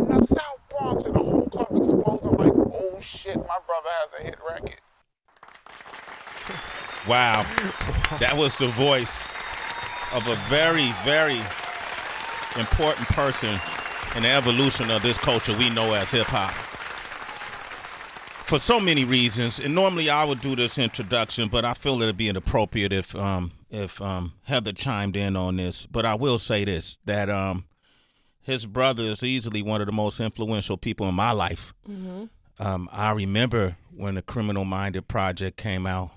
from the South Bronx, and the whole club explodes. I'm like, oh shit, my brother has a hit record. Wow. That was the voice of a very, very important person in the evolution of this culture we know as hip-hop. For so many reasons, and normally I would do this introduction, but I feel it would be inappropriate if Heather chimed in on this. But I will say this, that his brother is easily one of the most influential people in my life. I remember when the Criminal Minded Project came out,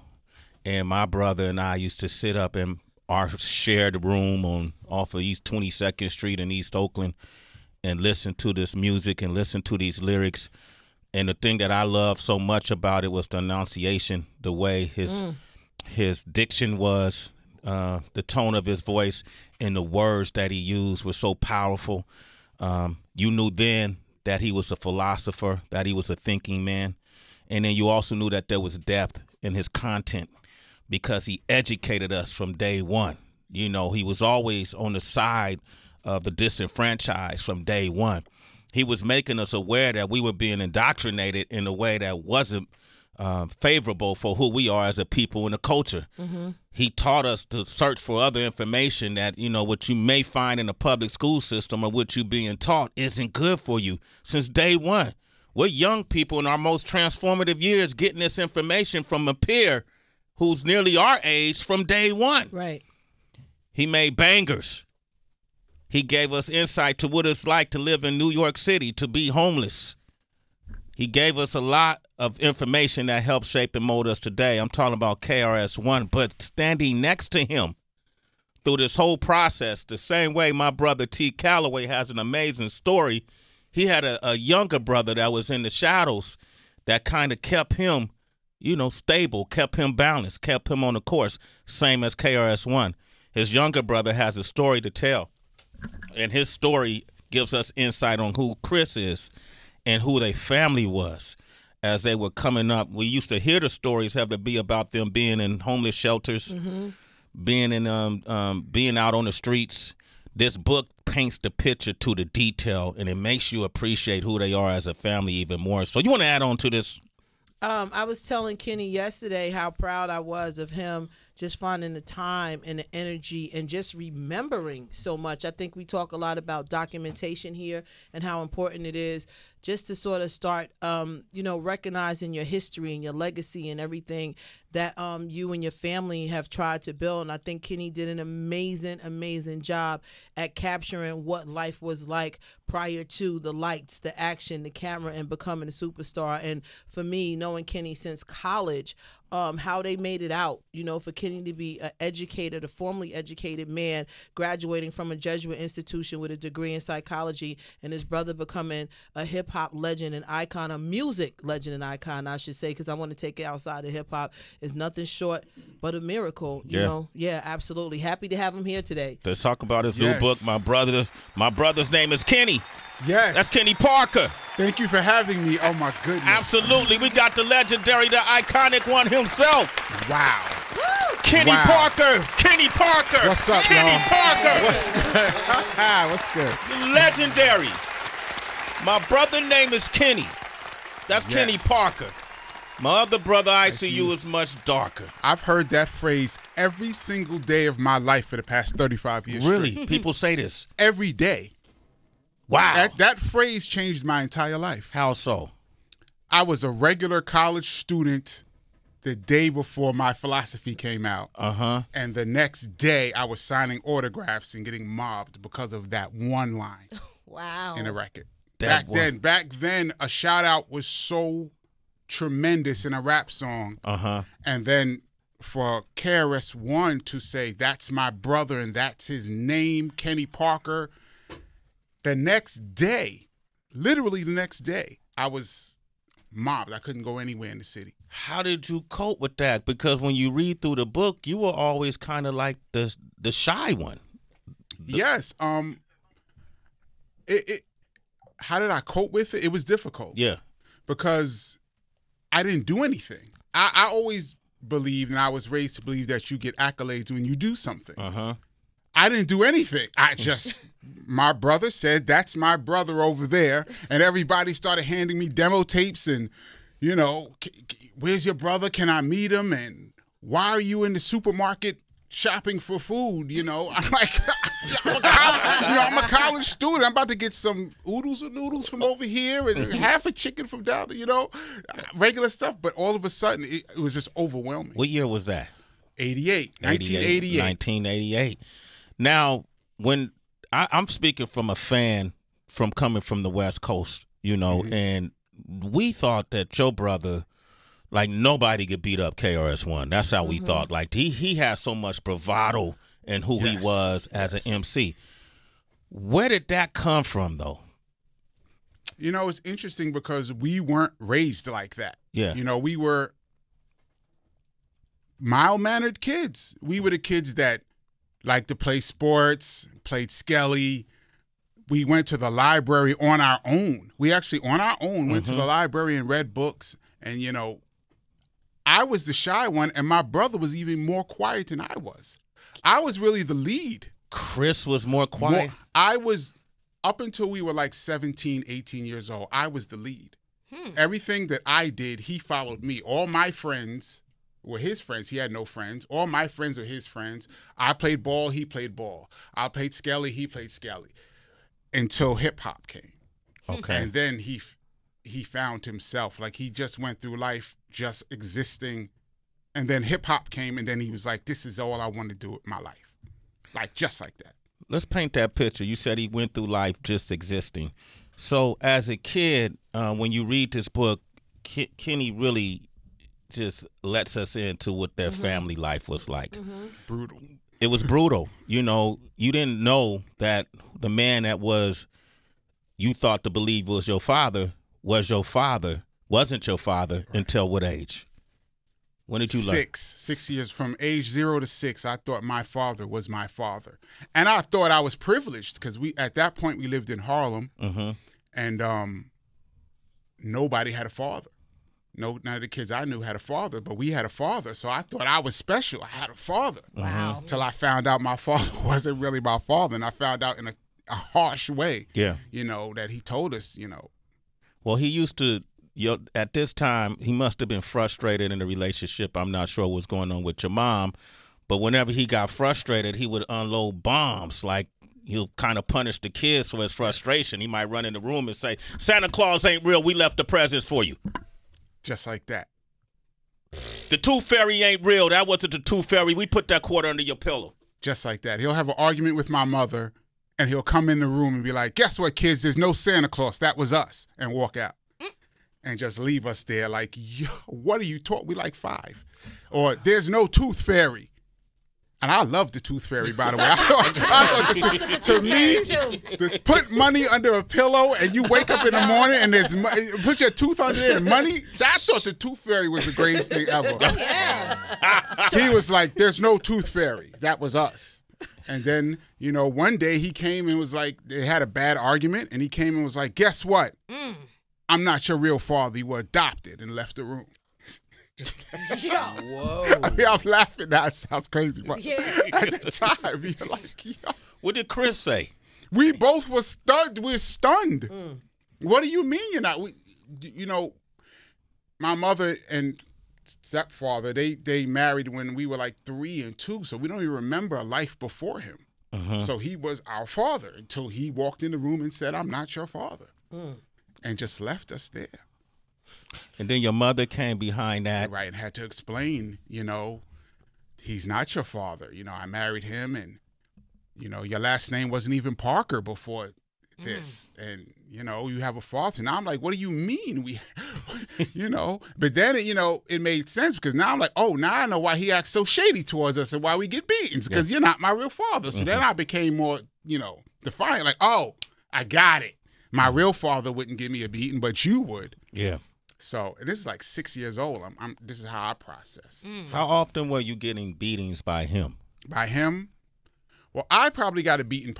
and my brother and I used to sit up in our shared room off of East 22nd Street in East Oakland and listen to this music and listen to these lyrics. And the thing that I loved so much about it was the enunciation, the way his diction was, the tone of his voice, and the words that he used were so powerful. You knew then that he was a philosopher, that he was a thinking man. And then you also knew that there was depth in his content because he educated us from day one. You know, he was always on the side of the disenfranchised from day one. He was making us aware that we were being indoctrinated in a way that wasn't favorable for who we are as a people in the culture. He taught us to search for other information that, you know, what you may find in the public school system or what you being taught isn't good for you since day one. We're young people in our most transformative years getting this information from a peer who's nearly our age from day one. Right. He made bangers. He gave us insight to what it's like to live in New York City, to be homeless. He gave us a lot of information that helped shape and mold us today. I'm talking about KRS-One, but standing next to him through this whole process, the same way my brother T. Calloway has an amazing story. He had a younger brother that was in the shadows that kind of kept him, you know, stable, kept him balanced, kept him on the course, same as KRS-One. His younger brother has a story to tell, and his story gives us insight on who Chris is and who their family was as they were coming up. We used to hear the stories have to be about them being in homeless shelters, being in being out on the streets. This book paints the picture to the detail, and it makes you appreciate who they are as a family even more. So you want to add on to this? I was telling Kenny yesterday how proud I was of him just finding the time and the energy and just remembering so much. I think we talk a lot about documentation here and how important it is just to sort of start, you know, recognizing your history and your legacy and everything that you and your family have tried to build. And I think Kenny did an amazing, amazing job at capturing what life was like prior to the lights, the action, the camera, and becoming a superstar. And for me, knowing Kenny since college, how they made it out, you know, for Kenny to be an educated, a formally educated man, graduating from a Jesuit institution with a degree in psychology, and his brother becoming a hip-hop legend and icon, a music legend and icon, I should say, because I want to take it outside of hip-hop, is nothing short but a miracle, you know? Yeah, absolutely. Happy to have him here today. Let's talk about his new book. My brother's name is Kenny. Yes. That's Kenny Parker. Thank you for having me. Oh, my goodness. Absolutely. We got the legendary, the iconic one himself. Wow. Kenny Parker. Kenny Parker. What's up, Kenny y'all? Parker. What's good? Legendary. My brother's name is Kenny. That's Kenny Parker. My other brother, ICU, is much darker. I've heard that phrase every single day of my life for the past 35 years. Really? People say this? Every day. Wow. That phrase changed my entire life. How so? I was a regular college student the day before my philosophy came out. And the next day, I was signing autographs and getting mobbed because of that one line. Wow. In a record. Back then, a shout out was so tremendous in a rap song. And then for KRS-One to say, that's my brother and that's his name, Kenny Parker. The next day, literally the next day, I was mobbed. I couldn't go anywhere in the city. How did you cope with that? Because when you read through the book, you were always kind of like the shy one. Yes. How did I cope with it? It was difficult. Yeah. Because I didn't do anything. I always believed, and I was raised to believe, that you get accolades when you do something. I didn't do anything. My brother said, that's my brother over there. And everybody started handing me demo tapes and, you know, where's your brother? Can I meet him? And why are you in the supermarket shopping for food? You know, I'm like, I'm a college student. I'm about to get some oodles and noodles from over here and half a chicken from down there, you know, regular stuff. But all of a sudden, it was just overwhelming. What year was that? 1988. 1988. Now, when I'm speaking from a fan from coming from the West Coast, you know, and we thought that your brother, like, nobody could beat up KRS-One. That's how we thought. Like, he had so much bravado in who he was as an MC. Where did that come from, though? You know, it's interesting because we weren't raised like that. Yeah. You know, we were mild-mannered kids. We were the kids that liked to play sports, played Skelly. We went to the library on our own. We actually, on our own, went to the library and read books. And, you know, I was the shy one, and my brother was even more quiet than I was. I was really the lead. Chris was more quiet? I was, up until we were like 17, 18 years old, I was the lead. Everything that I did, he followed me. All my friends were his friends. He had no friends. All my friends were his friends. I played ball, he played ball. I played Skelly, he played Skelly. Until hip-hop came. Okay. And then he found himself. Like, he just went through life just existing. And then hip-hop came, and then he was like, this is all I want to do with my life. Like, just like that. Let's paint that picture. You said he went through life just existing. So as a kid, when you read this book, Kenny really just lets us into what their family life was like. Brutal. It was brutal. You know, you didn't know that the man that you thought to believe was your father, wasn't your father until what age? When did you learn? 6 years. From age 0 to 6, I thought my father was my father. And I thought I was privileged because at that point we lived in Harlem, and nobody had a father. None of the kids I knew had a father, but we had a father, so I thought I was special. I had a father. Wow. Till I found out my father wasn't really my father, and I found out in a harsh way, you know, that he told us, you know. Well, he used to, at this time, he must have been frustrated in the relationship. I'm not sure what's going on with your mom, but whenever he got frustrated, he would unload bombs. Like, he'll kind of punish the kids for his frustration. He might run in the room and say, Santa Claus ain't real, we left the presents for you. Just like that. The tooth fairy ain't real. That wasn't the tooth fairy. We put that quarter under your pillow. Just like that. He'll have an argument with my mother, and he'll come in the room and be like, guess what, kids? There's no Santa Claus. That was us. And walk out. And just leave us there like, yo, what are you talking? We like 5. Or there's no tooth fairy. And I love the tooth fairy, by the way. I thought to me, to put money under a pillow and you wake up in the morning and put your tooth under there and money, I thought the tooth fairy was the greatest thing ever. He was like, there's no tooth fairy. That was us. And then, you know, one day he came and was like, they had a bad argument, and he came and was like, guess what? I'm not your real father. You were adopted, and left the room. Whoa. I mean, I'm laughing now. It sounds crazy, but at the time, you're like, yo. What did Chris say? We both were stunned. We're stunned. What do you mean you're not? You know, my mother and stepfather, they married when we were like 3 and 2, so we don't even remember a life before him. So he was our father until he walked in the room and said, I'm not your father. And just left us there. And then your mother came behind that. Right, and had to explain, you know, he's not your father. You know, I married him, and, you know, your last name wasn't even Parker before this. And, you know, you have a father. Now I'm like, what do you mean? You know, but then, you know, it made sense because now I'm like, oh, now I know why he acts so shady towards us and why we get beatings, because you're not my real father. So then I became more, you know, defiant, like, oh, I got it. My real father wouldn't give me a beating, but you would. Yeah. So, and this is like 6 years old. This is how I process. How often were you getting beatings by him? By him? Well, I probably got a beating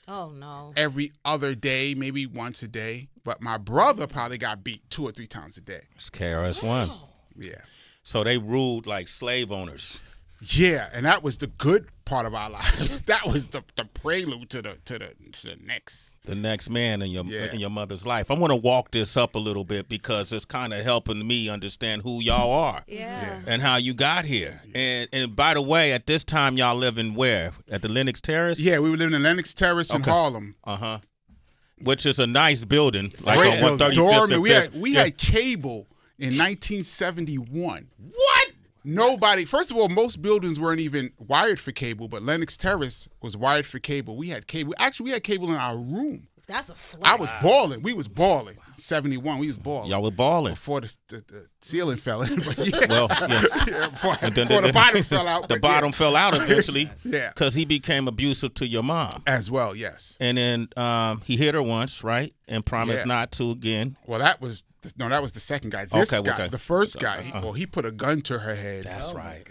Oh, no. every other day, maybe once a day. But my brother probably got beat 2 or 3 times a day. It's KRS-One. Yeah. So they ruled like slave owners. Yeah, and that was the good part of our life. That was the prelude to the next man in your mother's life. I want to walk this up a little bit because it's kind of helping me understand who y'all are and how you got here. And by the way, at this time y'all living where? At the Lenox Terrace? Yeah, we were living in Lenox Terrace in Harlem. Which is a nice building, like on 135th. We had cable in 1971. What? Nobody. First of all, most buildings weren't even wired for cable, but Lenox Terrace was wired for cable. We had cable. Actually, we had cable in our room. That's a flex. I was balling. We was balling. 71. We was balling. Y'all were balling before the ceiling fell in. But before the bottom fell out. The bottom fell out eventually. Yeah, because he became abusive to your mom as well. Yes, and then he hit her once, right, and promised not to again. Well, that was the second guy. This guy, the first guy. He put a gun to her head. That's right.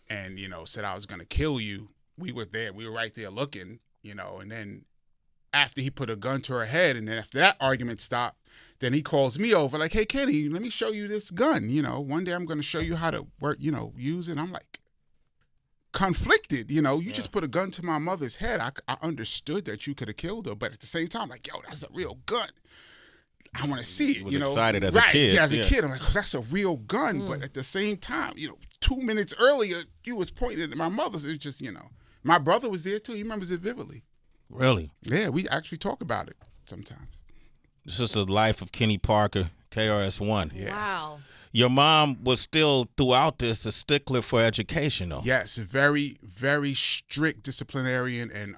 And said I was gonna kill you. We were there. We were right there looking. And then after he put a gun to her head, and then after that argument stopped, then he calls me over like, "Hey, Kenny, let me show you this gun. One day I'm going to show you how to work, use it." I'm like conflicted. You just put a gun to my mother's head. I understood that you could have killed her, but at the same time, like, yo, that's a real gun. I want to see it. You was excited as a kid. Yeah, as a kid, I'm like, oh, that's a real gun. But at the same time, 2 minutes earlier, you was pointing at my mother's. It was just, my brother was there too. He remembers it vividly. Really? Yeah, we actually talk about it sometimes. This is the life of Kenny Parker, KRS-One. Yeah. Wow. Your mom was still, throughout this, a stickler for education, though. Yes, very, very strict disciplinarian, and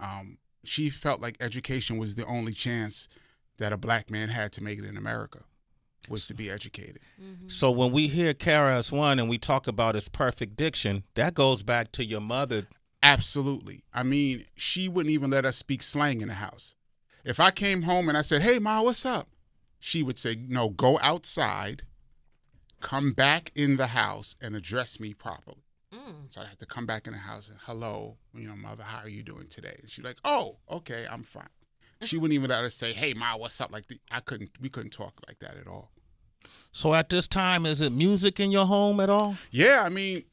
she felt like education was the only chance that a black man had to make it in America, was to be educated. Mm-hmm. So when we hear KRS-One and we talk about his perfect diction, that goes back to your mother. Absolutely. I mean, she wouldn't even let us speak slang in the house. If I came home and I said, "Hey, Ma, what's up?" she would say, "No, go outside, come back in the house, and address me properly." So I had to come back in the house and, "Hello, Mother, how are you doing today?" And she'd be like, "Oh, okay, I'm fine." She wouldn't even let us say, "Hey, Ma, what's up?" Like we couldn't talk like that at all. So at this time, is it music in your home at all? Yeah, I mean,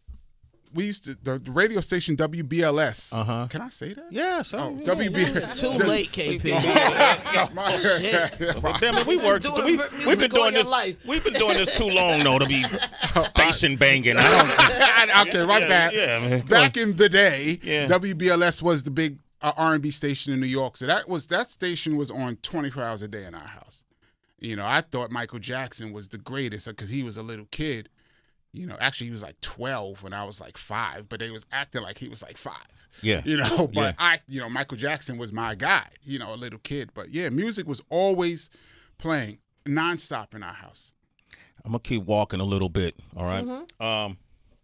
we used to, the radio station WBLS. Can I say that? Yeah, so WBLS. Too late, KP. Damn it, we've been doing this. We've been doing this too long, though, to be station banging. Okay, right back. Yeah, back in the day, WBLS was the big R&B station in New York. So that station was on 24 hours a day in our house. I thought Michael Jackson was the greatest because he was a little kid. Actually he was like 12 when I was like 5, but they was acting like he was like 5. Yeah. But Michael Jackson was my guy, a little kid. But yeah, music was always playing nonstop in our house. I'm going to keep walking a little bit, all right? Mm-hmm.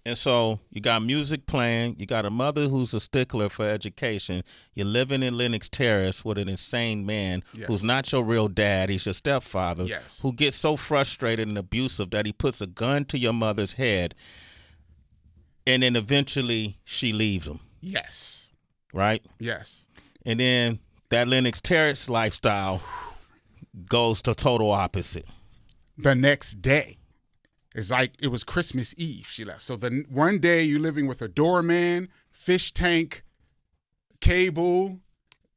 And so you got music playing. You got a mother who's a stickler for education. You're living in Lenox Terrace with an insane man who's not your real dad. He's your stepfather who gets so frustrated and abusive that he puts a gun to your mother's head, and then eventually she leaves him. Yes. Right? Yes. And then that Lenox Terrace lifestyle goes to total opposite. The next day. It's like it was Christmas Eve she left. So the one day you're living with a doorman, fish tank, cable,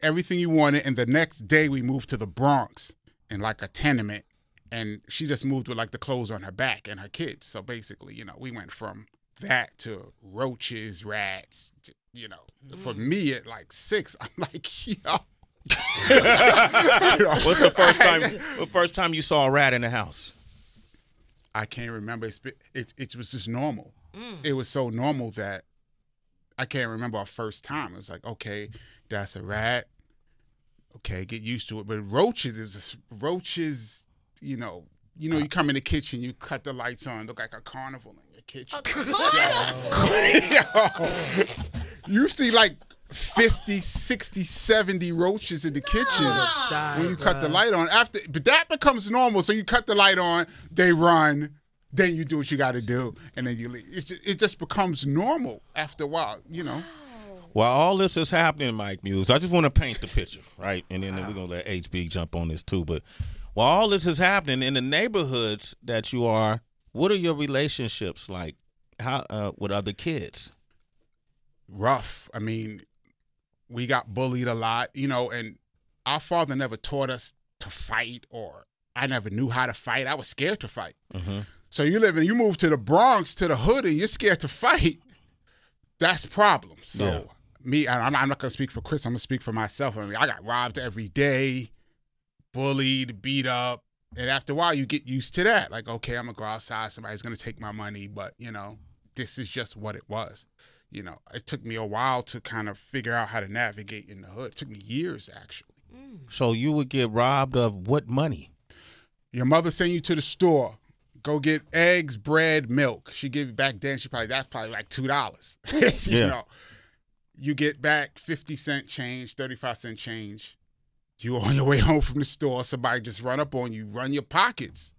everything you wanted, and the next day we moved to the Bronx in like a tenement, and she just moved with like the clothes on her back and her kids. So basically, we went from that to roaches, rats, For me at like 6, I'm like, yo. What's the first time you saw a rat in the house? I can't remember. It was just normal. It was so normal that I can't remember our first time. It was like, okay, that's a rat. Okay, get used to it. But roaches, it was just roaches, you come in the kitchen, you cut the lights on, look like a carnival in your kitchen. You see like 50, 60, 70 roaches in the kitchen when you cut the light on. But that becomes normal. So you cut the light on, they run, then you do what you got to do, and then you leave. It just becomes normal after a while, While all this is happening, Mike Muse, I just want to paint the picture, right? And then we're going to let HB jump on this too. But while all this is happening in the neighborhoods that you are, what are your relationships like with other kids? Rough. I mean, we got bullied a lot, you know, and our father never taught us to fight, or I never knew how to fight. I was scared to fight. So you move to the Bronx, to the hood, and you're scared to fight. That's a problem. So I'm not going to speak for Chris. I'm going to speak for myself. I mean, I got robbed every day, bullied, beat up. And after a while, you get used to that. Like, okay, I'm going to go outside. Somebody's going to take my money. But, you know, this is just what it was. You know, it took me a while to kind of figure out how to navigate in the hood. It took me years, actually. So you would get robbed of what money? Your mother sent you to the store. Go get eggs, bread, milk. She give you back then. That's probably like $2. You know, you get back 50-cent change, 35-cent change. You on your way home from the store, somebody just run up on you, run your pockets,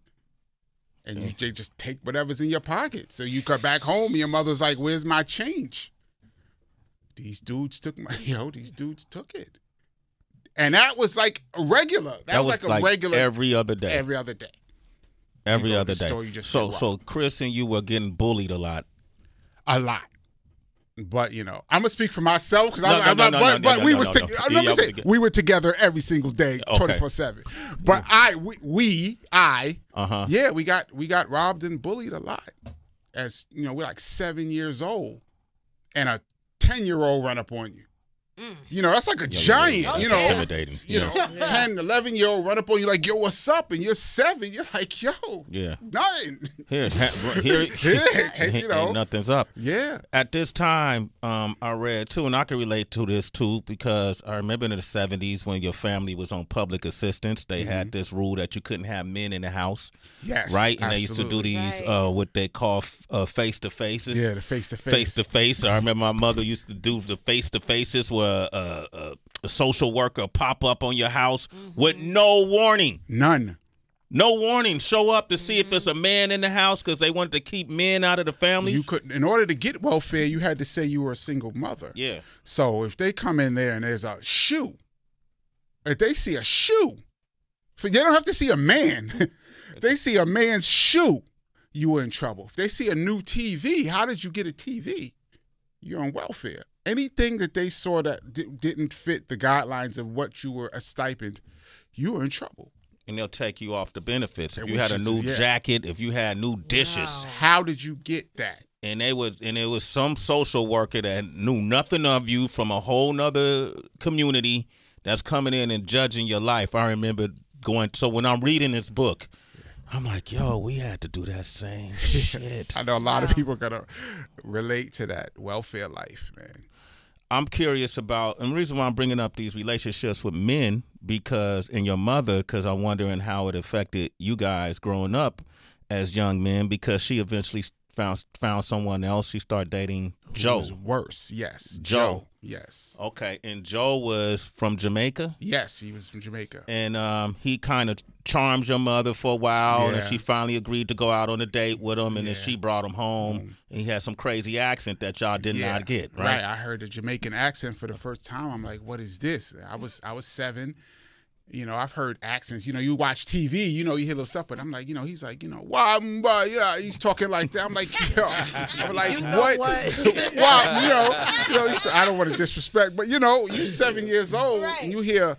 and they just take whatever's in your pocket. So you come back home, and your mother's like, "Where's my change?" These dudes took these dudes took it, and that was like a regular. That was like a regular every other day. Every other day. Every other day. So Chris and you were getting bullied a lot. A lot. But, you know, I'm going to speak for myself because we were together every single day, 24/7. But we got robbed and bullied a lot. As, you know, we're like 7 years old and a 10-year-old run up on you. You know, that's like a giant, you know. Intimidating. You know, 10, 11-year-old run up on you like, yo, what's up? And you're 7. You're like, yo, nothing. Here, you know. Nothing's up. Yeah. At this time, I read, too, and I can relate to this, too, because I remember in the 70s when your family was on public assistance, they had this rule that you couldn't have men in the house. Yes, right? And absolutely. they used to do these, what they call face-to-faces. Yeah, the face-to-face. Face-to-face. I remember my mother used to do the face-to-faces where a social worker pop up on your house with no warning. None. No warning. Show up to see if there's a man in the house because they wanted to keep men out of the families. You couldn't. In order to get welfare, you had to say you were a single mother. Yeah. So if they come in there and there's a shoe, if they see a shoe, they don't have to see a man. If they see a man's shoe, you were in trouble. If they see a new TV, how did you get a TV? You're on welfare. Anything that they saw that didn't fit the guidelines of what you were a stipend, you were in trouble. And they'll take you off the benefits. If you had a new jacket, if you had new dishes. Wow. How did you get that? And it was some social worker that knew nothing of you from a whole nother community that's coming in and judging your life. I remember so when I'm reading this book, I'm like, yo, we had to do that same shit. I know a lot of people are going to relate to that welfare life, man. I'm curious about, and the reason why I'm bringing up these relationships with men and your mother, because I'm wondering how it affected you guys growing up as young men, because she eventually found someone else. She started dating Joe. It was worse, yes. Joe. Yes. Okay, and Joe was from Jamaica? Yes, he was from Jamaica. And he kind of charmed your mother for a while, and she finally agreed to go out on a date with him, and then she brought him home, and he had some crazy accent that y'all did not get, right? Right, I heard the Jamaican accent for the first time. I'm like, what is this? I was 7. You know, I've heard accents. You know, you watch TV, you know, you hear little stuff, but I'm like, you know, he's like, you know, he's talking like that. I'm like, yo, I'm like, you know what? Wow, you know, I don't want to disrespect, but you know, you're 7 years old and you hear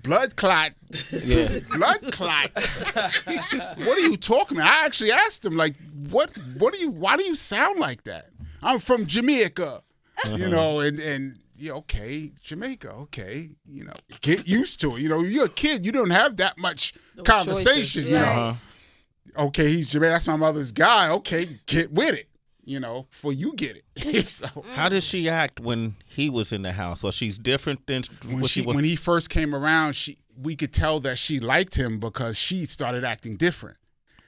blood clot. Yeah. Blood clot. What are you talking about? I actually asked him, like, why do you sound like that? I'm from Jamaica, you know, and yeah, okay, Jamaica, okay, you know, get used to it. You know, you're a kid, you don't have that much conversation, you know. Okay, he's Jamaican, that's my mother's guy. Okay, get with it, you know, before you get it. So, how did she act when he was in the house? Well, she's different than when he first came around. We could tell that she liked him because she started acting different.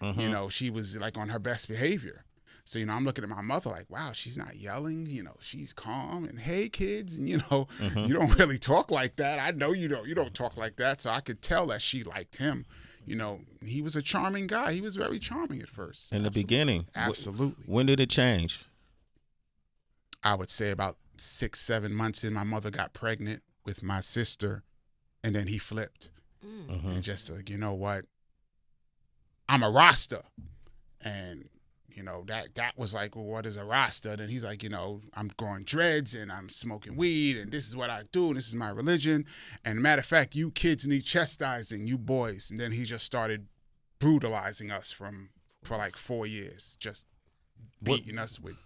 You know, she was like on her best behavior. So, you know, I'm looking at my mother like, wow, she's not yelling. You know, she's calm and, hey, kids. And, you know, you don't really talk like that. I know you don't talk like that. So I could tell that she liked him. You know, he was a charming guy. He was very charming at first. In the beginning. Absolutely. When did it change? I would say about 6-7 months in, my mother got pregnant with my sister. And then he flipped. And just like, you know what? I'm a Rasta. And you know, that was like, well, what is a Rasta? And he's like, you know, I'm growing dreads and I'm smoking weed and this is what I do and this is my religion. And matter of fact, you kids need chastising, you boys. And then he just started brutalizing us for like 4 years, just beating us with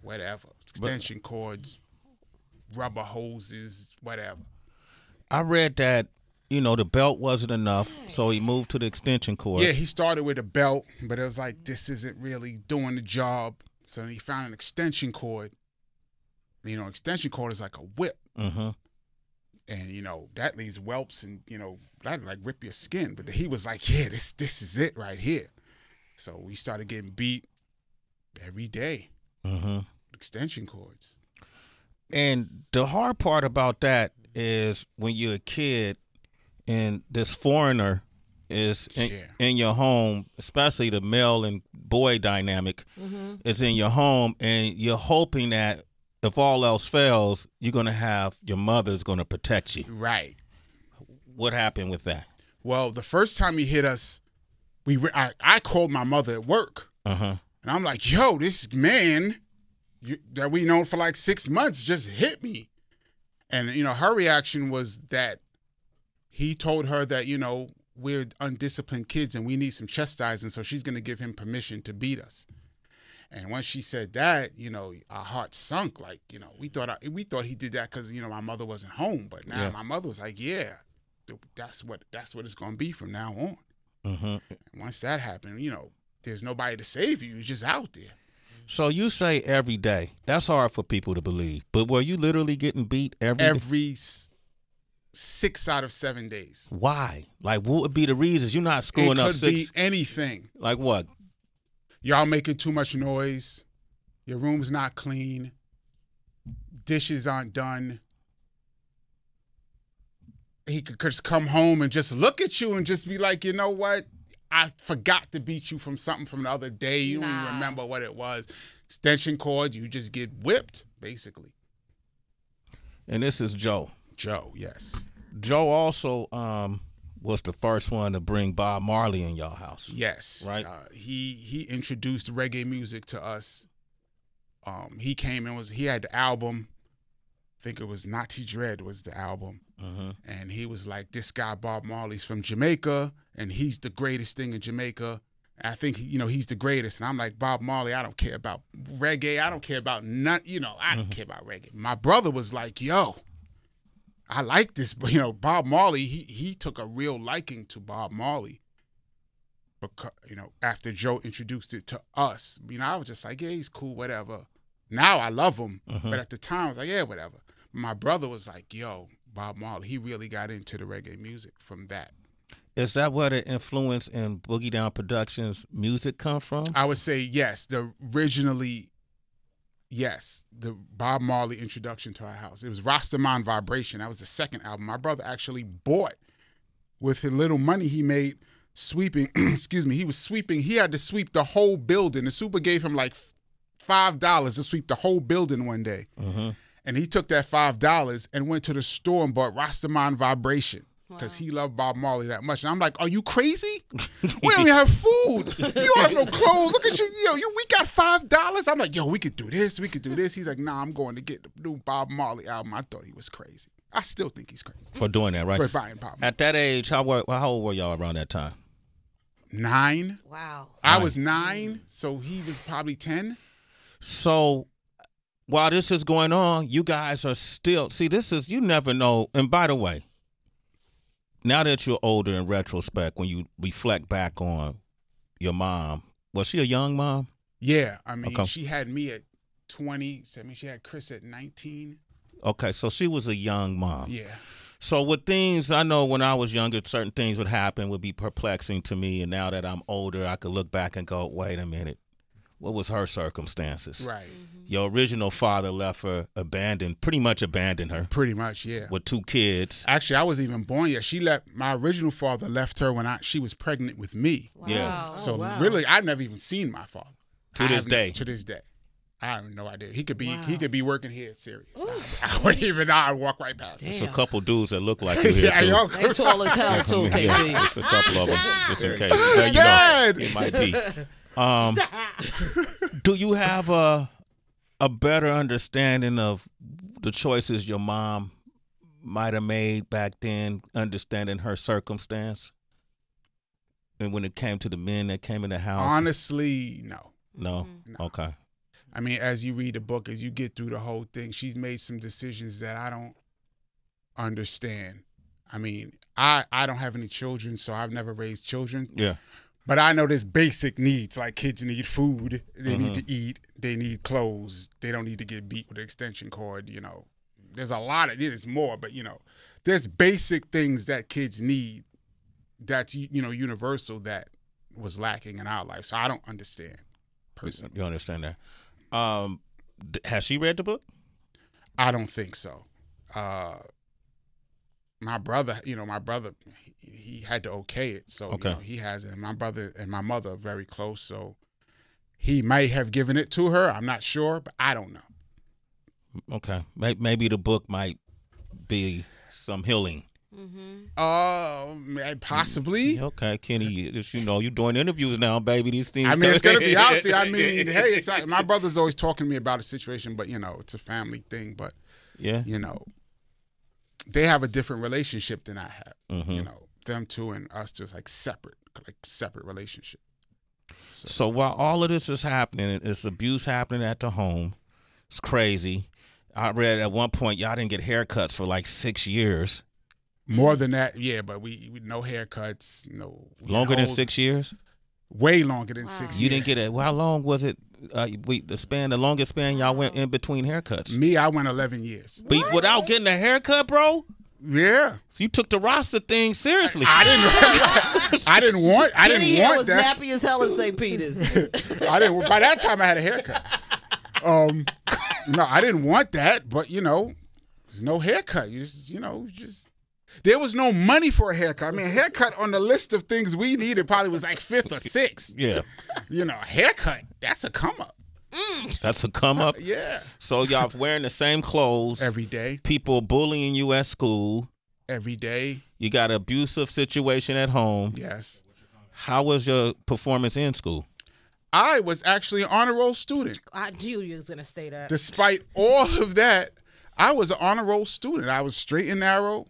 whatever, extension cords, rubber hoses, whatever. I read that, you know, the belt wasn't enough, so he moved to the extension cord. Yeah, he started with a belt, but it was like, this isn't really doing the job. So he found an extension cord. You know, extension cord is like a whip. Mm-hmm. And, you know, that leaves whelps and, you know, that like rip your skin. But he was like, yeah, this is it right here. So we started getting beat every day. Mm-hmm. Extension cords. And the hard part about that is when you're a kid, and this foreigner is in your home, especially the male and boy dynamic is in your home, and you're hoping that if all else fails, you're going to have your mother's going to protect you. Right. What happened with that? Well, the first time he hit us, I called my mother at work. And I'm like, yo, this man that we known for like 6 months just hit me. And, you know, her reaction was that he told her that, you know, we're undisciplined kids and we need some chastising, so she's going to give him permission to beat us. And when she said that, you know, our hearts sunk. Like, you know, we thought he did that because, you know, my mother wasn't home. But now my mother was like, yeah, that's what it's going to be from now on. And once that happened, you know, there's nobody to save you. You're just out there. So you say every day. That's hard for people to believe. But were you literally getting beat every day? 6 out of 7 days. Why? Like, what would be the reasons? You're not screwing up 6. It could be anything. Like what? Y'all making too much noise. Your room's not clean. Dishes aren't done. He could just come home and just look at you and just be like, you know what? I forgot to beat you from something from the other day. You don't even remember what it was. Extension cords, you just get whipped, basically. And this is Joe. Joe, yes. Joe also was the first one to bring Bob Marley in y'all house. Yes. Right? He introduced reggae music to us. He came and he had the album. I think it was Natty Dread was the album. And he was like, this guy Bob Marley's from Jamaica, and he's the greatest thing in Jamaica. I think, you know, he's the greatest. And I'm like, Bob Marley, I don't care about reggae. I don't care about you know, I don't care about reggae. My brother was like, yo, I like this. But, you know, Bob Marley, he took a real liking to Bob Marley. Because, you know, after Joe introduced it to us, you know, I was just like, yeah, he's cool, whatever. Now I love him. But at the time, I was like, yeah, whatever. My brother was like, yo, Bob Marley, he really got into the reggae music from that. Is that where the influence in Boogie Down Productions music come from? I would say yes. The Bob Marley introduction to our house. It was Rastaman Vibration. That was the second album. My brother actually bought with the little money he made sweeping. Excuse me. He was sweeping. He had to sweep the whole building. The super gave him like $5 to sweep the whole building one day. And he took that $5 and went to the store and bought Rastaman Vibration because he loved Bob Marley that much. And I'm like, are you crazy? We don't even have food. You don't have no clothes. Look at you. We got $5. I'm like, yo, we could do this. We could do this. He's like, nah, I'm going to get the new Bob Marley album. I thought he was crazy. I still think he's crazy. For doing that, right? For buying Bob Marley. At that age, how old were y'all around that time? 9. Wow. I was 9, so he was probably 10. So while this is going on, you guys are still, see, this is, you never know. And by the way, now that you're older in retrospect, when you reflect back on your mom, was she a young mom? Yeah. I mean, she had me at 20. I mean, she had Chris at 19. Okay, so she was a young mom. Yeah. So with things, I know when I was younger, certain things would happen, would be perplexing to me. And now that I'm older, I could look back and go, wait a minute. What was her circumstances? Right. Your original father left her pretty much abandoned her. Pretty much, yeah. With 2 kids. Actually, I wasn't even born yet. My original father left her when she was pregnant with me. Wow. Yeah. So really, I never even seen my father. To this day. To this day. I have no idea. He could be working here at Sirius. I wouldn't even know. I'd walk right past him. There's a couple dudes that look like you here, too. They tall as hell, too, KP. There's a couple of them, just in case. Dad! It might be. Do you have a better understanding of the choices your mom might have made back then, understanding her circumstance? And when it came to the men that came in the house? Honestly, no. No? No. Okay. I mean, as you read the book, as you get through the whole thing, she's made some decisions that I don't understand. I mean, I don't have any children, so I've never raised children. Yeah. But I know there's basic needs, like kids need food, they need to eat, they need clothes, they don't need to get beat with an extension cord, you know. There's a lot of, there's more, but, you know, there's basic things that kids need that's, you know, universal that was lacking in our life. So I don't understand, personally. You understand that? Has she read the book? I don't think so. My brother, he had to okay it. So Okay. You know, he has it. And my brother and my mother are very close. So he may have given it to her. I'm not sure, but I don't know. Okay. Maybe the book might be some healing. Possibly. Okay, Kenny, you know, you're doing interviews now, baby. These things. I mean, it's going to be out there. I mean, hey, it's my brother's always talking to me about a situation, but, you know, it's a family thing. But, yeah, you know, they have a different relationship than I have. You know, them two and us just like separate relationship. So while all of this is happening, it's abuse happening at the home. It's crazy. I read at one point y'all didn't get haircuts for like 6 years. More than that, yeah, but we no haircuts, no. Longer than 6 years? Way longer than 6 years. You didn't get it. Well, how long was it? The longest span y'all went in between haircuts? Me, I went 11 years. But without getting a haircut, bro? Yeah. So you took the roster thing seriously. I didn't want Kenny was that. nappy as hell in St. Peter's. By that time I had a haircut. No, I didn't want that, but you know, there's no haircut. There was no money for a haircut. I mean, a haircut on the list of things we needed probably was like 5th or 6th. Yeah. You know, a haircut, that's a come up. That's a come up? Yeah. So y'all wearing the same clothes. Every day. People bullying you at school. Every day. You got an abusive situation at home. Yes. How was your performance in school? I was actually an honor roll student. I knew you was going to say that. Despite all of that, I was an honor roll student. I was straight and narrow.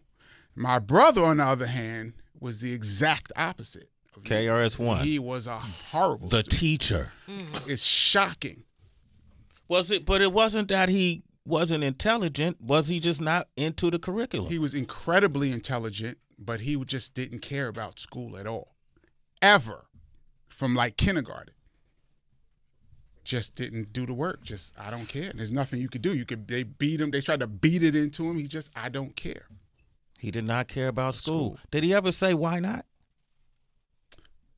My brother, on the other hand, was the exact opposite. KRS-One. He was a horrible The student. teacher. It's shocking. Was it? But it wasn't that he wasn't intelligent. Was he just not into the curriculum? He was incredibly intelligent, but he just didn't care about school at all. Ever. From like kindergarten. Just didn't do the work. Just, I don't care. There's nothing you could do. They beat him. They tried to beat it into him. He just, I don't care. He did not care about school. Did he ever say why not?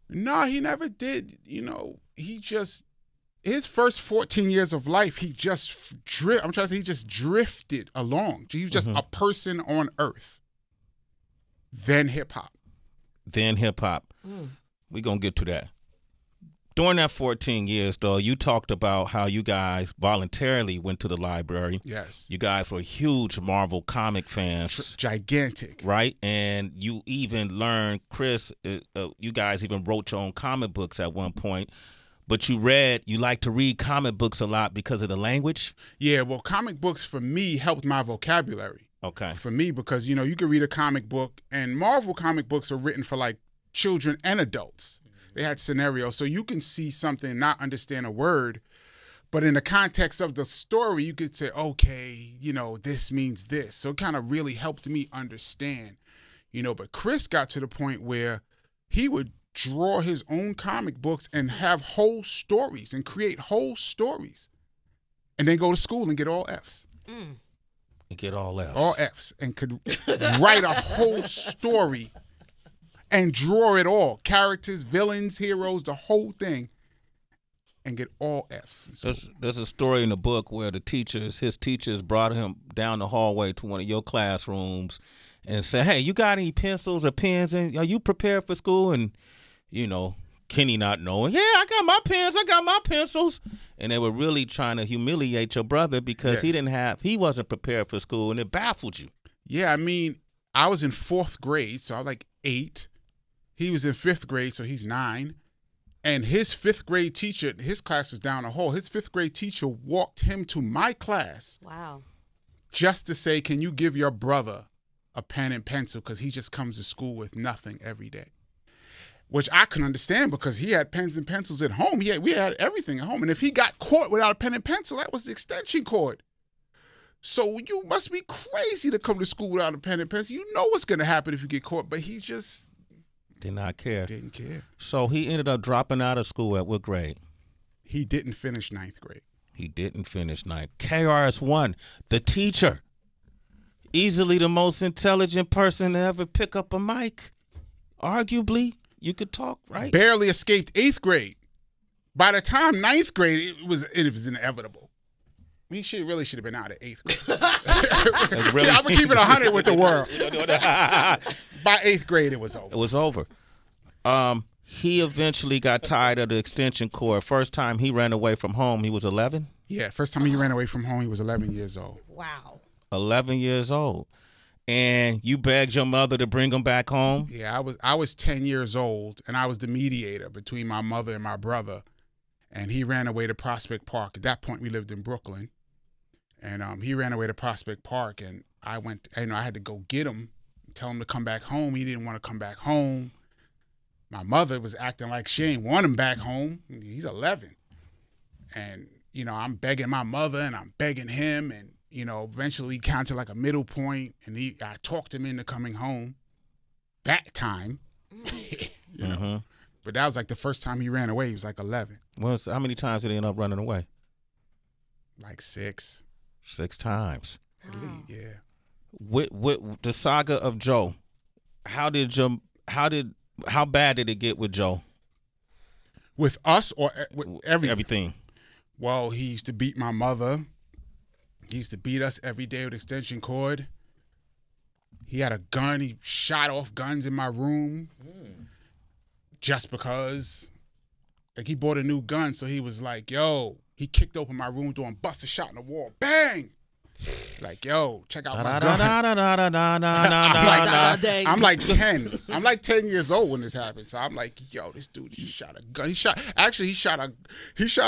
No, he never did. You know, his first 14 years of life, he just drifted along. He was just a person on earth. Then hip hop. We're going to get to that. During that 14 years, though, you talked about how you guys voluntarily went to the library. Yes. You guys were huge Marvel comic fans. Gigantic. Right? And you even learned, Chris, you guys even wrote your own comic books at one point. But you like to read comic books a lot because of the language? Yeah, well, comic books for me helped my vocabulary. Okay. For me, because, you know, you could read a comic book, and Marvel comic books are written for, like, children and adults. They had scenarios, so you can see something, not understand a word, but in the context of the story, you could say, okay, you know, this means this. So it kind of really helped me understand, you know. But Chris got to the point where he would draw his own comic books and have whole stories and create whole stories, and then go to school and get all Fs. And get all Fs. All Fs, and could write a whole story and draw it all. Characters, villains, heroes, the whole thing. And get all Fs. There's a story in the book where his teachers brought him down the hallway to one of your classrooms and said, hey, you got any pencils or pens? And are you prepared for school? And, you know, Kenny not knowing, yeah, I got my pens, I got my pencils. And they were really trying to humiliate your brother because he wasn't prepared for school, and it baffled you. Yeah, I mean, I was in 4th grade, so I was like 8. He was in 5th grade, so he's 9. And his 5th grade teacher, his class was down the hall. His 5th grade teacher walked him to my class. Wow. Just to say, can you give your brother a pen and pencil because he just comes to school with nothing every day. Which I can understand because he had pens and pencils at home. We had everything at home. And if he got caught without a pen and pencil, that was the extension cord. So you must be crazy to come to school without a pen and pencil. You know what's going to happen if you get caught, but he just did not care. Didn't care. So he ended up dropping out of school at what grade? He didn't finish 9th grade. He didn't finish 9th. KRS-One, the teacher. Easily the most intelligent person to ever pick up a mic. Arguably, you could talk, right? Barely escaped 8th grade. By the time 9th grade, it was inevitable. He really should have been out at 8th grade. Really? I'm going to keep it 100 with the world. By 8th grade, it was over. It was over. He eventually got tired of the extension cord. First time he ran away from home, he was 11? Yeah, first time he ran away from home, he was 11 years old. Wow. 11 years old. And you begged your mother to bring him back home? Yeah, I was 10 years old, and I was the mediator between my mother and my brother. And he ran away to Prospect Park. At that point, we lived in Brooklyn. And he ran away to Prospect Park, and I went, I had to go get him, tell him to come back home. He didn't want to come back home. My mother was acting like she ain't want him back home. He's 11. And, I'm begging my mother, and I'm begging him, and, eventually we got to like a middle point, and I talked him into coming home that time. But that was like the first time he ran away. He was like 11. Well, so how many times did he end up running away? Like 6. 6 times. At least, yeah. With the saga of Joe, how bad did it get with Joe? With us or with everything? Well, he used to beat my mother. He used to beat us every day with extension cord. He had a gun. He shot off guns in my room just because. Like, he bought a new gun, so he was like, yo, he kicked open my room door and busted a shot in the wall. Bang! Like, yo, check out my gun. I'm like 10. I'm like 10 years old when this happened. So I'm like, yo, this dude just shot a gun. He shot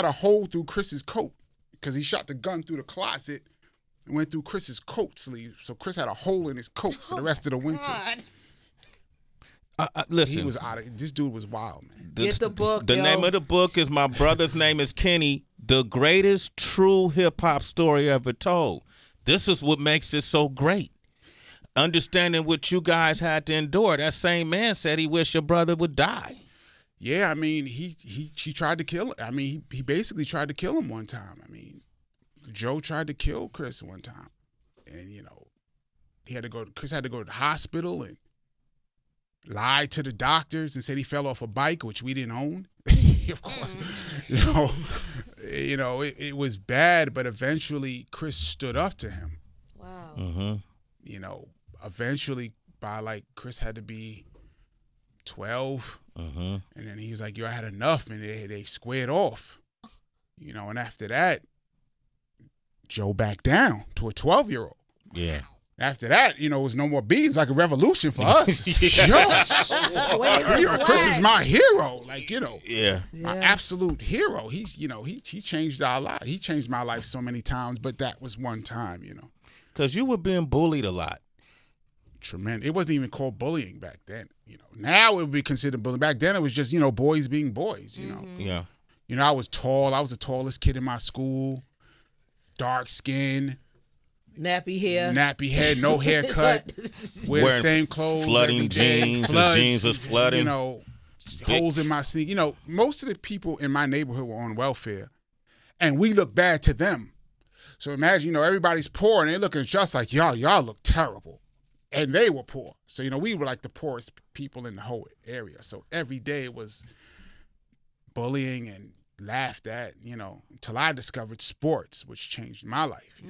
a hole through Chris's coat because he shot the gun through the closet and went through Chris's coat sleeve. So Chris had a hole in his coat for the rest of the winter. Listen, he was this dude was wild, man. Get the book. The name of the book is My Brother's Name is Kenny, the greatest true hip-hop story ever told. This is what makes it so great. Understanding what you guys had to endure. That same man said he wished your brother would die. Yeah, I mean, he tried to kill him. I mean, he basically tried to kill him one time. I mean, Joe tried to kill Chris one time. And, Chris had to go to the hospital and lied to the doctors and said he fell off a bike, which we didn't own. Of course. It was bad, but eventually Chris stood up to him. Wow. Mm-hmm. Eventually Chris had to be 12. Mm-hmm. And then he was like, yo, I had enough. And they squared off. And after that, Joe backed down to a 12-year-old. Yeah. After that, it was no more beats, like a revolution for us. Chris is my hero. My absolute hero. He's, he changed our life. He changed my life so many times, but that was one time, Because you were being bullied a lot. Tremendous. It wasn't even called bullying back then. Now it would be considered bullying. Back then it was just, boys being boys, Yeah. I was tall. I was the tallest kid in my school. Dark skin. Nappy hair, no haircut, wear the same clothes, flooding jeans, the jeans was flooding. Holes in my sneak. Most of the people in my neighborhood were on welfare, and we look bad to them. So imagine, everybody's poor, and they're looking just like y'all look terrible, and they were poor. So we were like the poorest people in the whole area. So every day it was bullying and laughed at, until I discovered sports, which changed my life.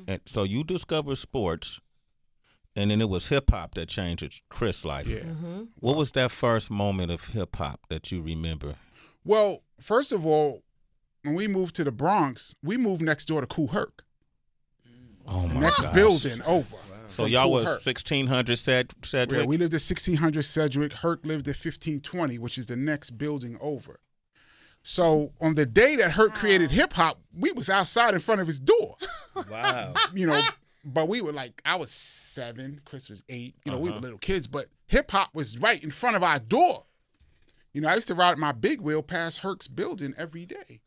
And so you discovered sports, and then it was hip hop that changed Chris' life. Yeah. Mm-hmm. What was that first moment of hip hop that you remember? Well, first of all, when we moved to the Bronx, we moved next door to Kool Herc. Oh my next gosh. building over. So y'all Kool was Herc. 1600 Sedgwick? Yeah, we lived at 1600 Sedgwick. Herc lived at 1520, which is the next building over. So on the day that Hurt created hip hop, we was outside in front of his door. Wow. You know, but we were like, I was 7, Chris was 8. You know, we were little kids, but hip hop was right in front of our door. You know, I used to ride my big wheel past Herc's building every day.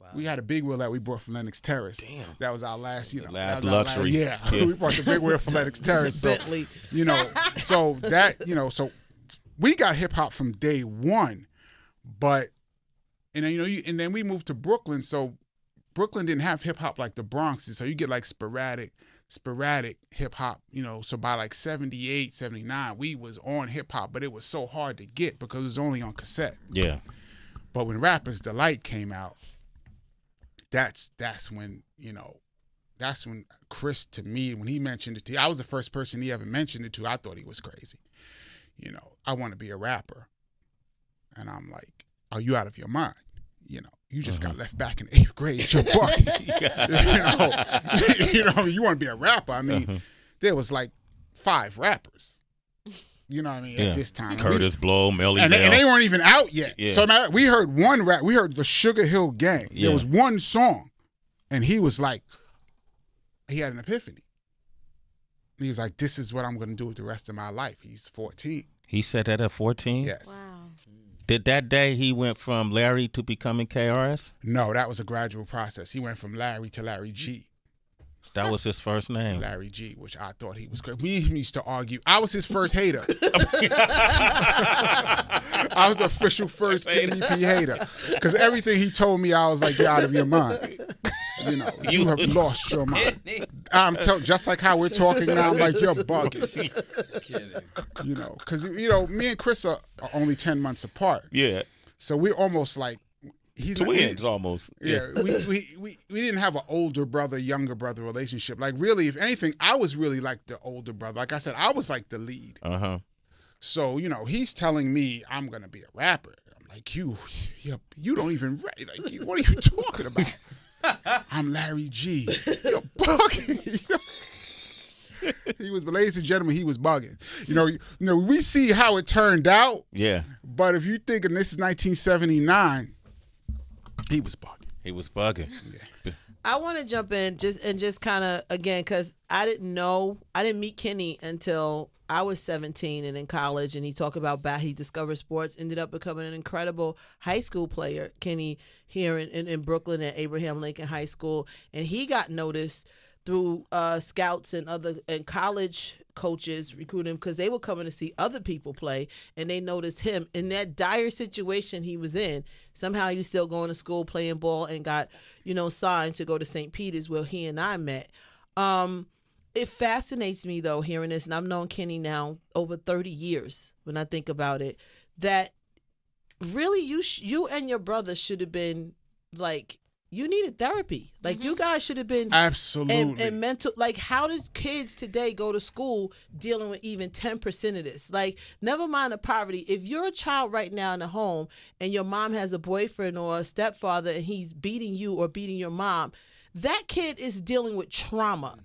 Wow. We had a big wheel that we brought from Lennox Terrace. Damn. That was our last, last luxury. Yeah, we brought the big wheel from Lennox Terrace. So, you know, so that, you know, so we got hip hop from day one, but, and then, you know, and then we moved to Brooklyn. So Brooklyn didn't have hip hop like the Bronx did. So you get like sporadic hip hop, you know. So by like 78, 79, we was on hip hop, but it was so hard to get because it was only on cassette. Yeah. But when Rapper's Delight came out, that's when, you know, that's when Chris, to me, when he mentioned it to me, I was the first person he ever mentioned it to. I thought he was crazy. You know, I want to be a rapper. And I'm like, are you out of your mind? You know, you just got left back in 8th grade. You're bugging. you know, you want to be a rapper. I mean, there was like 5 rappers. You know what I mean? At this time, Curtis Blow, Melly and Bell. they weren't even out yet. Yeah. So we heard one rap. We heard the Sugar Hill Gang. Yeah. There was one song, and he was like, he had an epiphany. He was like, "This is what I'm going to do with the rest of my life." He's 14. He said that at 14? Yes. Wow. Did that day he went from Larry to becoming KRS? No, that was a gradual process. He went from Larry to Larry G. That was his first name. Larry G, which I thought he was great. We used to argue. I was his first hater. I was the official first KDP hater. Because everything he told me, I was like, you're out of your mind. You know, you have lost your mind. I'm just like how we're talking now, I'm like, you're bugging. You know, because, you know, me and Chris are only 10 months apart. Yeah. So we're almost like, he's twins almost. Yeah, we didn't have an older brother, younger brother relationship. Like, really, if anything, I was really like the older brother. Like I said, I was like the lead. So, you know, he's telling me I'm gonna be a rapper. I'm like, you don't even write. Like, what are you talking about? I'm Larry G. You're bugging. You know? He was, ladies and gentlemen, he was bugging. You know, we see how it turned out. Yeah. But if you thinking this is 1979. He was bugging. He was bugging. Yeah. I want to jump in just kind of, again, because I didn't meet Kenny until I was 17 and in college, and he talked about he discovered sports, ended up becoming an incredible high school player, Kenny, here in Brooklyn at Abraham Lincoln High School, and he got noticed through scouts and college coaches recruiting him because they were coming to see other people play, and they noticed him in that dire situation he was in. Somehow he was still going to school, playing ball, and got, you know, signed to go to St. Peter's where he and I met. It fascinates me, though, hearing this, and I've known Kenny now over 30 years when I think about it, that really you and your brother should have been, like, you needed therapy. Like, you guys should have been absolutely and mental. Like, how does kids today go to school dealing with even 10% of this? Like, never mind the poverty. If you're a child right now in the home and your mom has a boyfriend or a stepfather and he's beating you or beating your mom, that kid is dealing with trauma.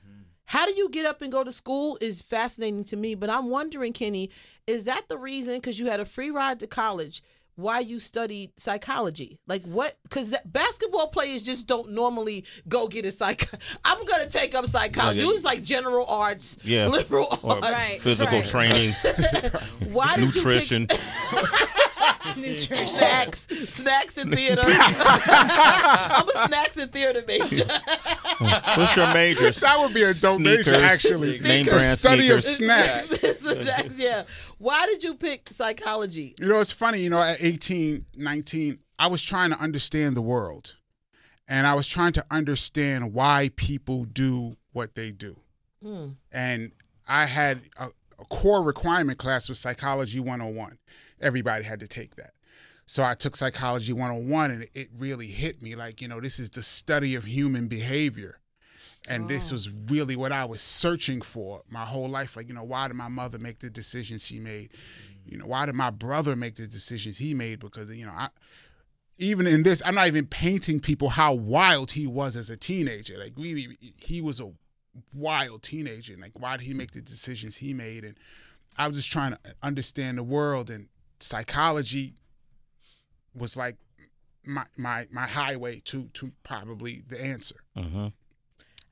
How do you get up and go to school is fascinating to me. But I'm wondering, Kenny, is that the reason, because you had a free ride to college, why you studied psychology? Like, what? Because basketball players just don't normally go get a I'm going to take up psychology. It was like general arts, liberal arts. Right, physical training, why did nutrition. Snacks and theater. I'm a snacks and theater major. What's your major? That would be a dope major, actually. Name The brand study of sneakers. snacks. Yeah. Why did you pick psychology? You know, it's funny, you know, at 18, 19, I was trying to understand the world. And I was trying to understand why people do what they do. And I had a core requirement class with Psychology 101. Everybody had to take that. So I took Psychology 101, and it really hit me like, you know, this is the study of human behavior. And this was really what I was searching for my whole life. Like, you know, why did my mother make the decisions she made? You know, why did my brother make the decisions he made? Because, you know, even in this, I'm not even painting people how wild he was as a teenager. Like, really, he was a wild teenager. And, like, why did he make the decisions he made? And I was just trying to understand the world, and psychology was like my highway to probably the answer.